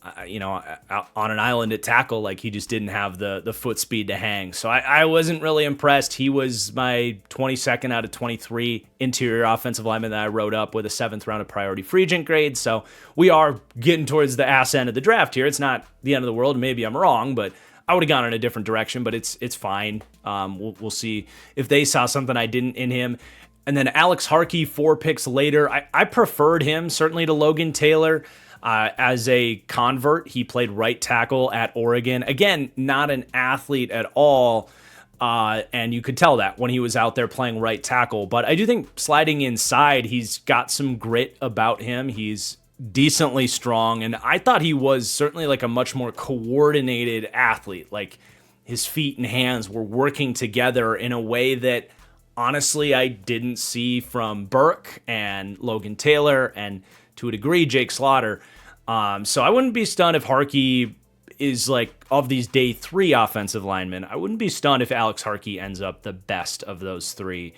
on an island at tackle, like he just didn't have the foot speed to hang. So I wasn't really impressed. He was my 22nd out of 23 interior offensive lineman that I wrote up with a 7th round of priority free agent grade. So we are getting towards the ass end of the draft here. It's not the end of the world. Maybe I'm wrong, but I would have gone in a different direction, but it's fine. We'll see if they saw something I didn't in him. And then Alex Harkey, 4 picks later. I preferred him certainly to Logan Taylor. As a convert, he played right tackle at Oregon. Again, not an athlete at all, and you could tell that when he was out there playing right tackle. But I do think sliding inside, he's got some grit about him. He's decently strong, and I thought he was certainly like a much more coordinated athlete. Like his feet and hands were working together in a way that honestly I didn't see from Burke and Logan Taylor and to a degree Jake Slaughter. So I wouldn't be stunned if Harkey is like, of these day 3 offensive linemen, I wouldn't be stunned if Alex Harkey ends up the best of those 3.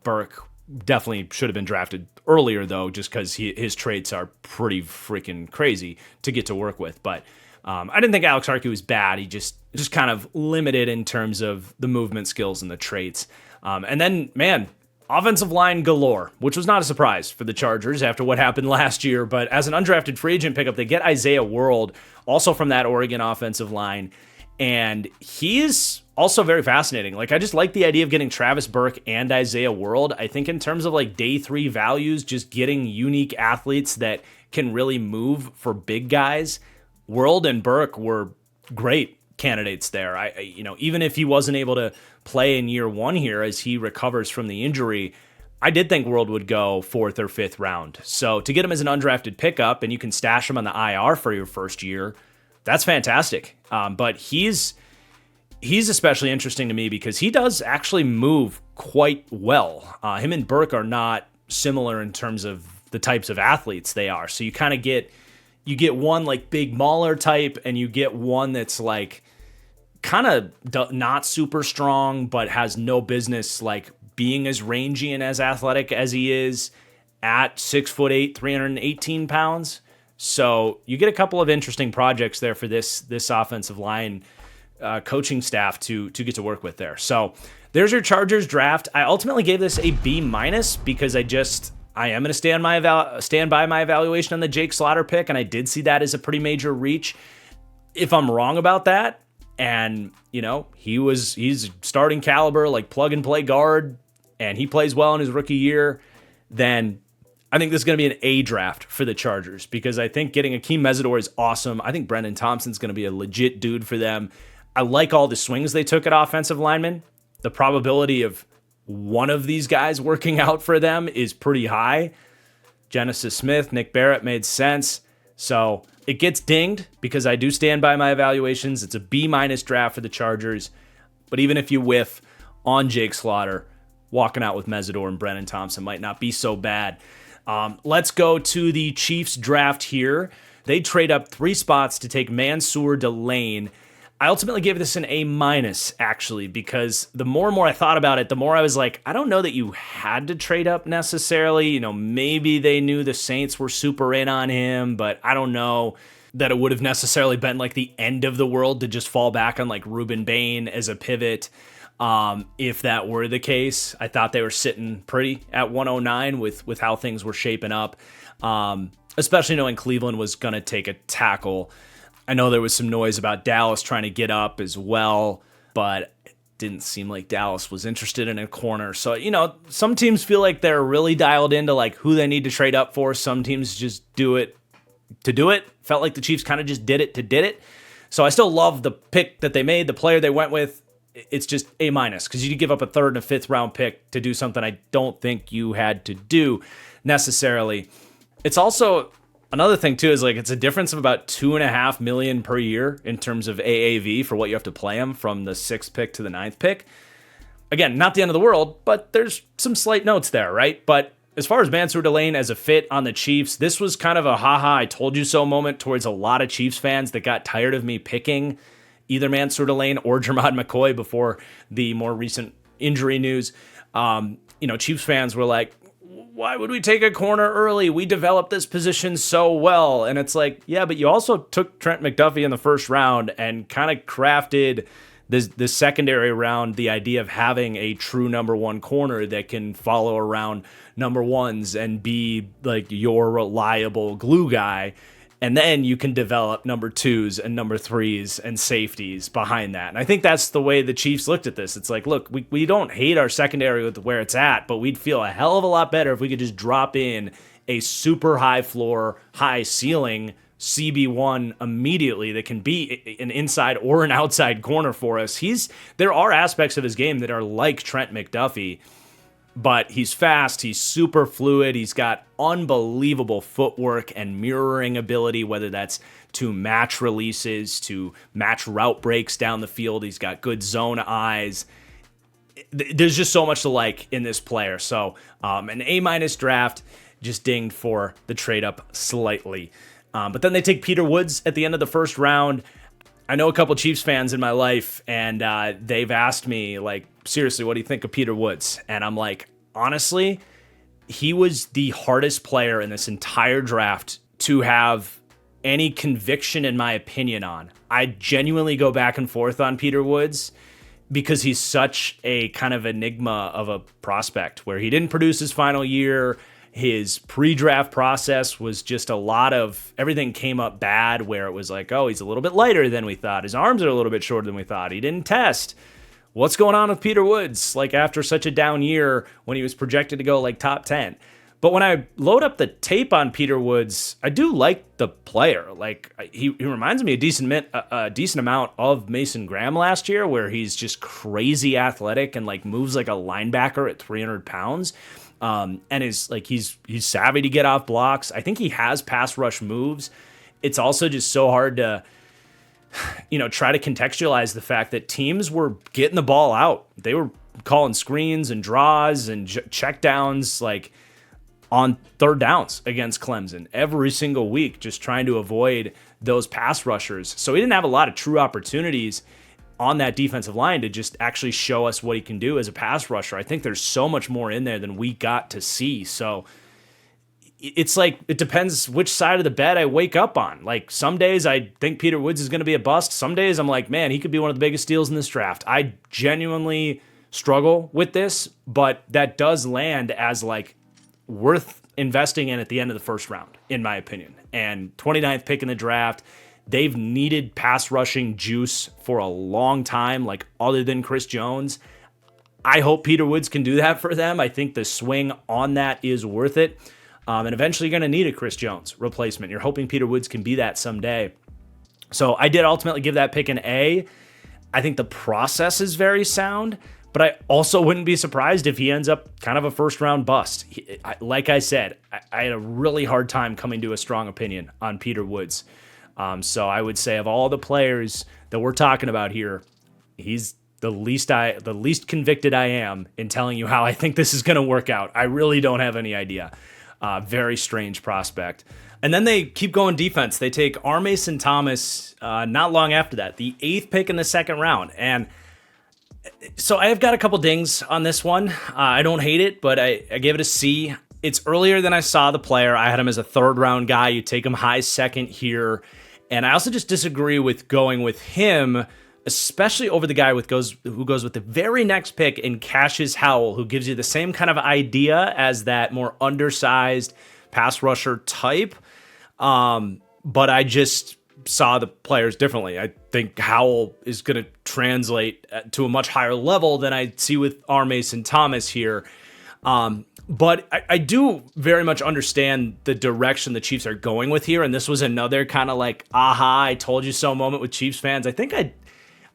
Burke definitely should have been drafted earlier though, just because his traits are pretty freaking crazy to get to work with. But I didn't think Alex Harkey was bad. He just kind of limited in terms of the movement skills and the traits. And then, man, offensive line galore, which was not a surprise for the Chargers after what happened last year. But as an undrafted free agent pickup, they get Isaiah World, also from that Oregon offensive line. And he's also very fascinating. Like, I just like the idea of getting Travis Burke and Isaiah World. I think in terms of like day 3 values, just getting unique athletes that can really move for big guys, World and Burke were great candidates there. Even if he wasn't able to play in year 1 here as he recovers from the injury, I did think World would go 4th or 5th round. So to get him as an undrafted pickup and you can stash him on the IR for your first year, that's fantastic. But he's especially interesting to me because he does actually move quite well. Him and Burke are not similar in terms of the types of athletes they are. So you kind of get one like big mauler type, and you get one that's like kind of not super strong, but has no business like being as rangy and as athletic as he is at 6'8", 318 pounds. So you get a couple of interesting projects there for this offensive line coaching staff to get to work with there. So there's your Chargers draft. I ultimately gave this a B- because I am going to stand by my evaluation on the Jake Slaughter pick, and I did see that as a pretty major reach. If I'm wrong about that, and he's starting caliber, like plug and play guard, and he plays well in his rookie year, then I think this is going to be an A draft for the Chargers, because I think getting Akeem Mesidor is awesome. I think Brendan Thompson's going to be a legit dude for them. I like all the swings they took at offensive linemen. The probability of one of these guys working out for them is pretty high. Genesis Smith, Nick Barrett made sense. So it gets dinged because I do stand by my evaluations. It's a B- draft for the Chargers. But even if you whiff on Jake Slaughter, walking out with Mesidor and Brennan Thompson might not be so bad. Let's go to the Chiefs draft here. They trade up 3 spots to take Mansour Delane. I ultimately gave this an A-, actually, because the more and more I thought about it, the more I was like, I don't know that you had to trade up necessarily. Maybe they knew the Saints were super in on him, but I don't know that it would have necessarily been like the end of the world to just fall back on like Ruben Bain as a pivot. If that were the case, I thought they were sitting pretty at 109 with how things were shaping up, especially knowing Cleveland was going to take a tackle. I know there was some noise about Dallas trying to get up as well, but it didn't seem like Dallas was interested in a corner. So, some teams feel like they're really dialed into like who they need to trade up for. Some teams just do it to do it. Felt like the Chiefs kind of just did it to did it. So I still love the pick that they made, the player they went with. it's just A minus because you give up a third and a fifth round pick to do something I don't think you had to do necessarily. It's also another thing too is like it's a difference of about $2.5 million per year in terms of AAV for what you have to play him from the 6th pick to the 9th pick. Again, not the end of the world, but there's some slight notes there, right? But as far as Mansour Delane as a fit on the Chiefs, this was kind of a haha, I told you so moment towards a lot of Chiefs fans that got tired of me picking either Mansour Delane or Jermod McCoy before the more recent injury news. Chiefs fans were like, why would we take a corner early? We developed this position so well. And it's like, yeah, but you also took Trent McDuffie in the first round and kind of crafted this secondary round the idea of having a true number one corner that can follow around number ones and be like your reliable glue guy. And then you can develop number twos and number threes and safeties behind that. And I think that's the way the Chiefs looked at this. It's like, look, we don't hate our secondary with where it's at, but we'd feel a hell of a lot better if we could just drop in a super high floor, high ceiling CB1 immediately that can be an inside or an outside corner for us. There are aspects of his game that are like Trent McDuffie, but he's fast, he's super fluid, he's got unbelievable footwork and mirroring ability, whether that's to match releases, to match route breaks down the field. He's got good zone eyes. There's just so much to like in this player. So an A- draft, just dinged for the trade up slightly. But then they take Peter Woods at the end of the first round. I know a couple Chiefs fans in my life, and they've asked me, like, seriously, what do you think of Peter Woods? And I'm like, honestly, he was the hardest player in this entire draft to have any conviction, in my opinion, on. I genuinely go back and forth on Peter Woods because he's such a kind of enigma of a prospect where he didn't produce his final year. His pre-draft process was just a lot of everything came up bad where it was like, oh, he's a little bit lighter than we thought. His arms are a little bit shorter than we thought. He didn't test. What's going on with Peter Woods? Like after such a down year when he was projected to go like top 10. But when I load up the tape on Peter Woods, I do like the player. Like he reminds me a decent amount of Mason Graham last year, where he's just crazy athletic and like moves like a linebacker at 300 pounds. And is like he's savvy to get off blocks. I think he has pass rush moves. It's also just so hard to try to contextualize the fact that teams were getting the ball out. They were calling screens and draws and check downs like on third downs against Clemson every single week, just trying to avoid those pass rushers. So he didn't have a lot of true opportunities on that defensive line to just actually show us what he can do as a pass rusher. I think there's so much more in there than we got to see. So it's like, it depends which side of the bed I wake up on. Like some days I think Peter Woods is going to be a bust. Some days I'm like, man, he could be one of the biggest steals in this draft. I genuinely struggle with this, but that does land as like worth investing in at the end of the first round, in my opinion. And 29th pick in the draft, they've needed pass rushing juice for a long time, like other than Chris Jones. I hope Peter Woods can do that for them. I think the swing on that is worth it. And eventually you're going to need a Chris Jones replacement. You're hoping Peter Woods can be that someday. So I did ultimately give that pick an A. I think the process is very sound, but I also wouldn't be surprised if he ends up kind of a first round bust. Like I said, I had a really hard time coming to a strong opinion on Peter Woods. So I would say of all the players that we're talking about here, he's the least convicted I am in telling you how I think this is going to work out. I really don't have any idea. Very strange prospect. And then they keep going defense. They take R. Mason Thomas not long after that, the 8th pick in the second round. And so I've got a couple dings on this one. I don't hate it, but I gave it a C. It's earlier than I saw the player. I had him as a third round guy. You take him high second here. And I also just disagree with going with him, especially over the guy who goes with the very next pick in Cassius Howell, who gives you the same kind of idea as that more undersized pass rusher type. But I just saw the players differently. I think Howell is going to translate to a much higher level than I see with R. Mason Thomas here. But I do very much understand the direction the Chiefs are going with here. And this was another kind of like, aha, I told you so moment with Chiefs fans. I think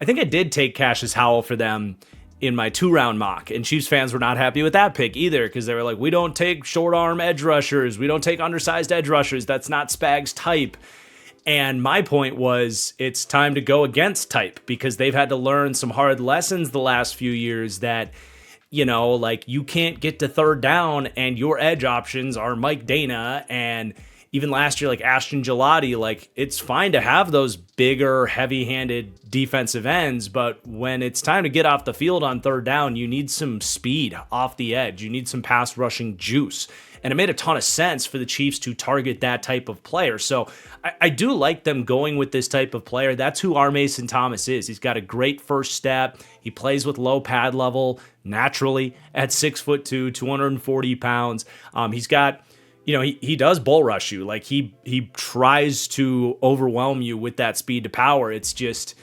I think I did take Cassius Howell for them in my 2-round mock, and Chiefs fans were not happy with that pick either, because they were like, we don't take short arm edge rushers. We don't take undersized edge rushers. That's not Spag's type. And my point was, it's time to go against type, because they've had to learn some hard lessons the last few years that, like, you can't get to third down and your edge options are Mike Dana and even last year, like Ashton Gelati. Like, it's fine to have those bigger, heavy-handed defensive ends, but when it's time to get off the field on third down, you need some speed off the edge. You need some pass rushing juice. And it made a ton of sense for the Chiefs to target that type of player. So I do like them going with this type of player. That's who our Mason Thomas is. He's got a great first step. He plays with low pad level naturally at 6'2", 240 pounds. He's got, he does bull rush you. Like, he tries to overwhelm you with that speed to power. It's just,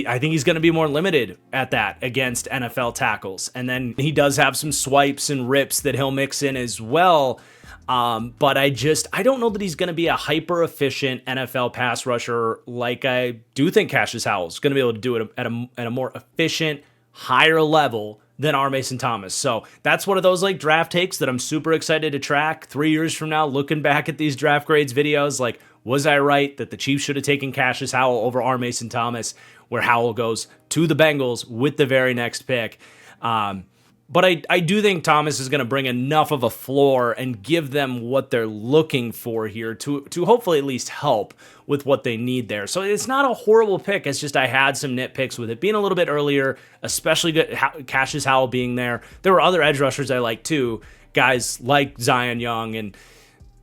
I think he's going to be more limited at that against NFL tackles. And then he does have some swipes and rips that he'll mix in as well. But I don't know that he's going to be a hyper efficient NFL pass rusher. Like, I do think Cassius Howell is going to be able to do it at a more efficient, higher level than our Mason Thomas. So that's one of those like draft takes that I'm super excited to track 3 years from now, looking back at these draft grades videos. Like, was I right that the Chiefs should have taken Cassius Howell over our Mason Thomas, where Howell goes to the Bengals with the very next pick? But I do think Thomas is going to bring enough of a floor and give them what they're looking for here to hopefully at least help with what they need there. So it's not a horrible pick. It's just I had some nitpicks with it being a little bit earlier, especially Cassius Howell being there. There were other edge rushers I like too, guys like Zion Young and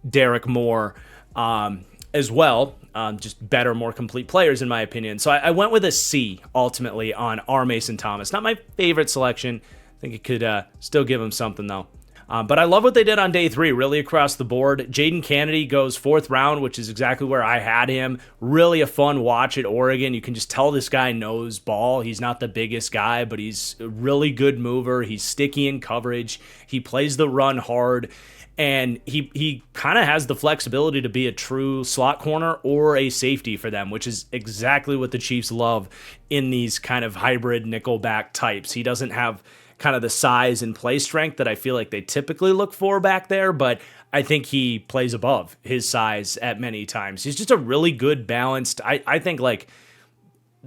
Derek Moore as well. Just better, more complete players in my opinion. So I went with a C ultimately on our Mason Thomas. Not my favorite selection. I think it could still give him something, though. But I love what they did on day 3, really across the board. Jaden Kennedy goes 4th round, which is exactly where I had him. Really a fun watch at Oregon. You can just tell this guy knows ball. He's not the biggest guy, but he's a really good mover. He's sticky in coverage. He plays the run hard. And he kind of has the flexibility to be a true slot corner or a safety for them, which is exactly what the Chiefs love in these kind of hybrid nickelback types. He doesn't have kind of the size and play strength that I feel like they typically look for back there, but I think he plays above his size at many times. He's just a really good balanced, I think like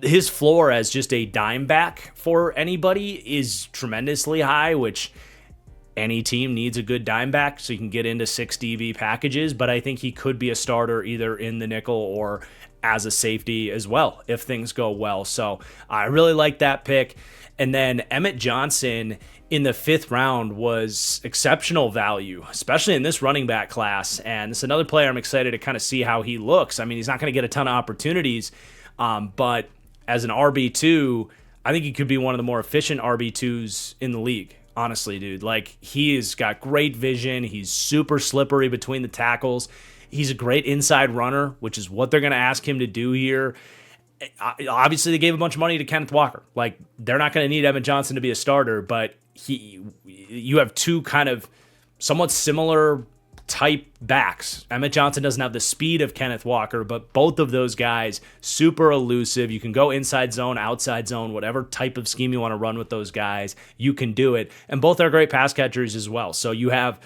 his floor as just a dime back for anybody is tremendously high, which any team needs a good dime back so you can get into 6 DV packages, but I think he could be a starter either in the nickel or as a safety as well if things go well. So I really like that pick. And then Emmett Johnson in the 5th round was exceptional value, especially in this running back class. And it's another player I'm excited to kind of see how he looks. I mean, he's not going to get a ton of opportunities, but as an RB2, I think he could be one of the more efficient RB2s in the league. Honestly, dude, like he's got great vision. He's super slippery between the tackles. He's a great inside runner, which is what they're going to ask him to do here. Obviously, they gave a bunch of money to Kenneth Walker. Like, they're not going to need Emmett Johnson to be a starter, but you have two kind of somewhat similar type backs. Emmett Johnson doesn't have the speed of Kenneth Walker, but both of those guys, super elusive. You can go inside zone, outside zone, whatever type of scheme you want to run with those guys, you can do it. And both are great pass catchers as well. So you have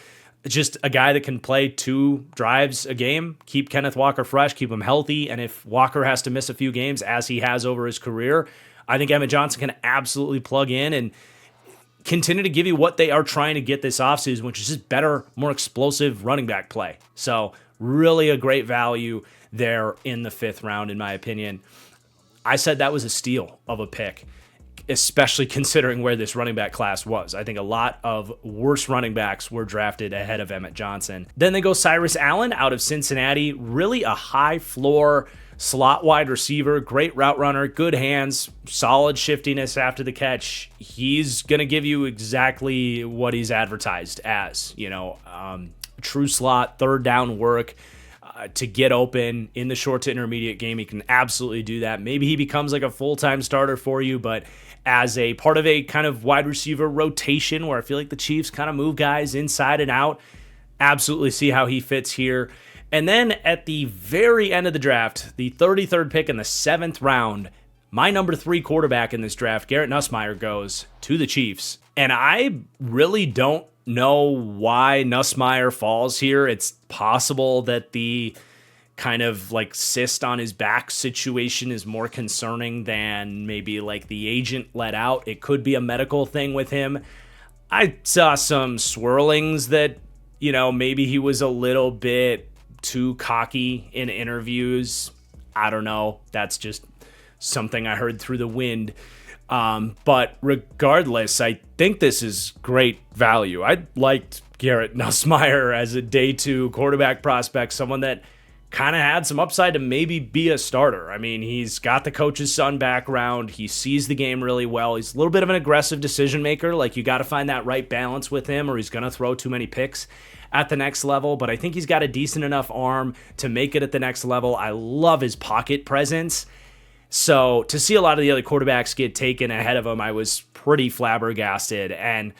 just a guy that can play 2 drives a game, keep Kenneth Walker fresh, keep him healthy. And if Walker has to miss a few games, as he has over his career, I think Emmett Johnson can absolutely plug in and continue to give you what they are trying to get this offseason, which is just better, more explosive running back play. So really a great value there in the 5th round, in my opinion. I said that was a steal of a pick, especially considering where this running back class was. I think a lot of worse running backs were drafted ahead of Emmett Johnson. Then they go Cyrus Allen out of Cincinnati, really a high floor slot wide receiver, great route runner, good hands, solid shiftiness after the catch. He's going to give you exactly what he's advertised as, true slot, third down work to get open in the short to intermediate game. He can absolutely do that. Maybe he becomes like a full-time starter for you, but as a part of a kind of wide receiver rotation where I feel like the Chiefs kind of move guys inside and out, absolutely see how he fits here. And then at the very end of the draft, the 33rd pick in the 7th round, My number 3 quarterback in this draft, Garrett Nussmeier, goes to the Chiefs. And I really don't know why Nussmeier falls here. It's possible that the kind of like cyst on his back situation is more concerning than maybe like the agent let out. It could be a medical thing with him. I saw some swirlings that, maybe he was a little bit too cocky in interviews. I don't know. That's just something I heard through the wind. But regardless, I think this is great value. I liked Garrett Nussmeier as a day 2 quarterback prospect, someone that kind of had some upside to maybe be a starter. I mean, he's got the coach's son background. He sees the game really well. He's a little bit of an aggressive decision maker. Like, you got to find that right balance with him or he's going to throw too many picks at the next level. But I think he's got a decent enough arm to make it at the next level. I love his pocket presence. So to see a lot of the other quarterbacks get taken ahead of him, I was pretty flabbergasted. And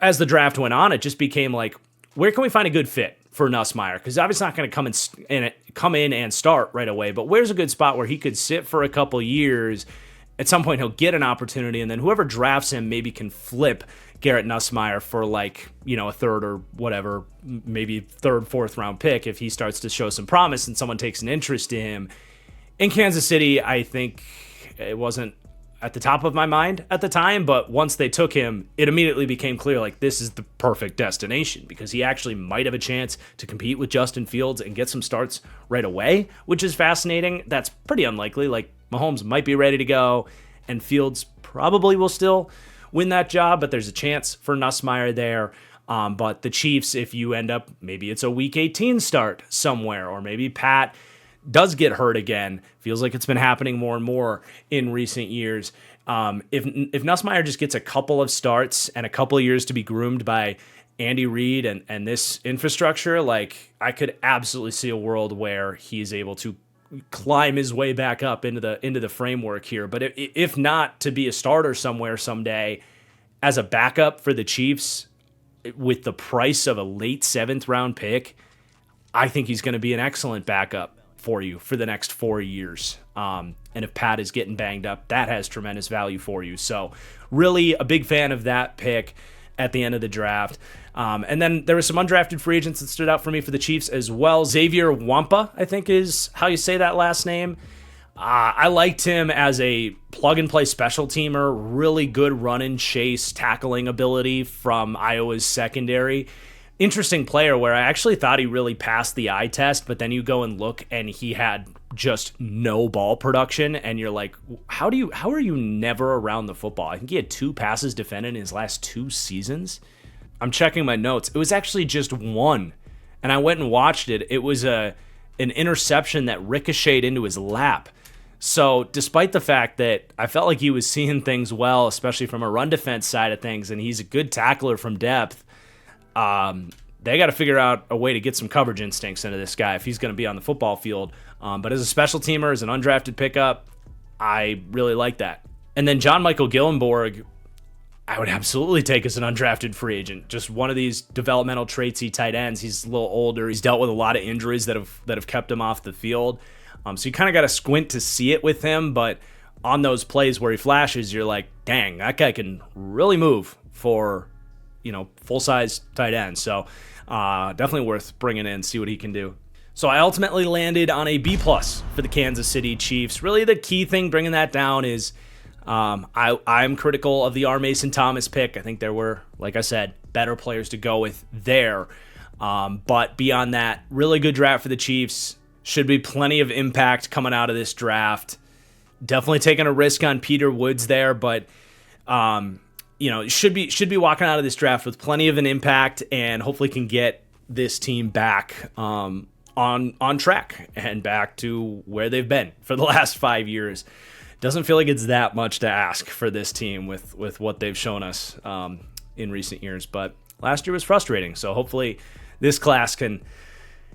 as the draft went on, it just became like, where can we find a good fit for Nussmeier? Because obviously not going to come in and start right away, but where's a good spot where he could sit for a couple years? At some point, he'll get an opportunity, and then whoever drafts him maybe can flip Garrett Nussmeier for a third or whatever, maybe 3rd, 4th round pick if he starts to show some promise and someone takes an interest in him. In Kansas City, I think it wasn't at the top of my mind at the time, but once they took him, it immediately became clear, like, this is the perfect destination because he actually might have a chance to compete with Justin Fields and get some starts right away, which is fascinating. That's pretty unlikely. Like, Mahomes might be ready to go, and Fields probably will still win that job, but there's a chance for Nussmeier there. But the Chiefs, if you end up, maybe it's a Week 18 start somewhere, or maybe Pat does get hurt again. Feels like it's been happening more and more in recent years. If Nussmeier just gets a couple of starts and a couple of years to be groomed by Andy Reid and this infrastructure, like, I could absolutely see a world where he's able to climb his way back up into the framework here. But if not to be a starter somewhere someday as a backup for the Chiefs with the price of a late 7th round pick, I think he's going to be an excellent backup for you for the next 4 years. And if Pat is getting banged up, that has tremendous value for you. So really a big fan of that pick at the end of the draft. And then there were some undrafted free agents that stood out for me for the Chiefs as well. Xavier Wampa, I think is how you say that last name. I liked him as a plug-and-play special teamer, really good run-and-chase tackling ability from Iowa's secondary. Interesting player where I actually thought he really passed the eye test, but then you go and look and he had just no ball production, and you're like, how are you never around the football? I think he had 2 passes defended in his last 2 seasons. I'm checking my notes. It was actually just 1, and I went and watched it. It was an interception that ricocheted into his lap. So despite the fact that I felt like he was seeing things well, especially from a run defense side of things, and he's a good tackler from depth, they got to figure out a way to get some coverage instincts into this guy if he's going to be on the football field. But as a special teamer, as an undrafted pickup, I really like that. And then John Michael Gillenborg, I would absolutely take as an undrafted free agent. Just one of these developmental traitsy tight ends. He's a little older. He's dealt with a lot of injuries that have kept him off the field. So you kind of got to squint to see it with him. But on those plays where he flashes, you're like, dang, that guy can really move for, full-size tight end. So definitely worth bringing in, see what he can do. So I ultimately landed on a B+ for the Kansas City Chiefs. Really the key thing bringing that down is I'm critical of the R. Mason Thomas pick. I think there were, like I said, better players to go with there. But beyond that, really good draft for the Chiefs. Should be plenty of impact coming out of this draft. Definitely taking a risk on Peter Woods there, but should be walking out of this draft with plenty of an impact, and hopefully can get this team back on track and back to where they've been for the last 5 years. Doesn't feel like it's that much to ask for this team with what they've shown us in recent years, but last year was frustrating. So hopefully this class can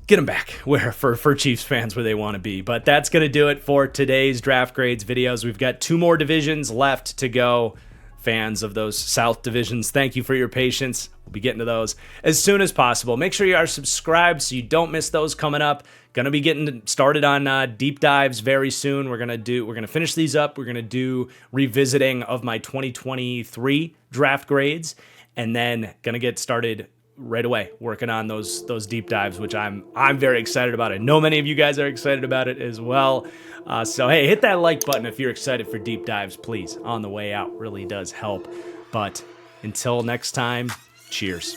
get them back for Chiefs fans where they want to be. But that's going to do it for today's draft grades videos. We've got 2 more divisions left to go fans of those South divisions, thank you for your patience. We'll be getting to those as soon as possible. Make sure you are subscribed so you don't miss those coming up. Going to be getting started on deep dives very soon. We're going to finish these up. We're going to do revisiting of my 2023 draft grades, and then going to get started right away working on those deep dives, which I'm very excited about. I know many of you guys are excited about it as well. So hey, hit that like button if you're excited for deep dives, please. On the way out, really does help. But until next time, cheers.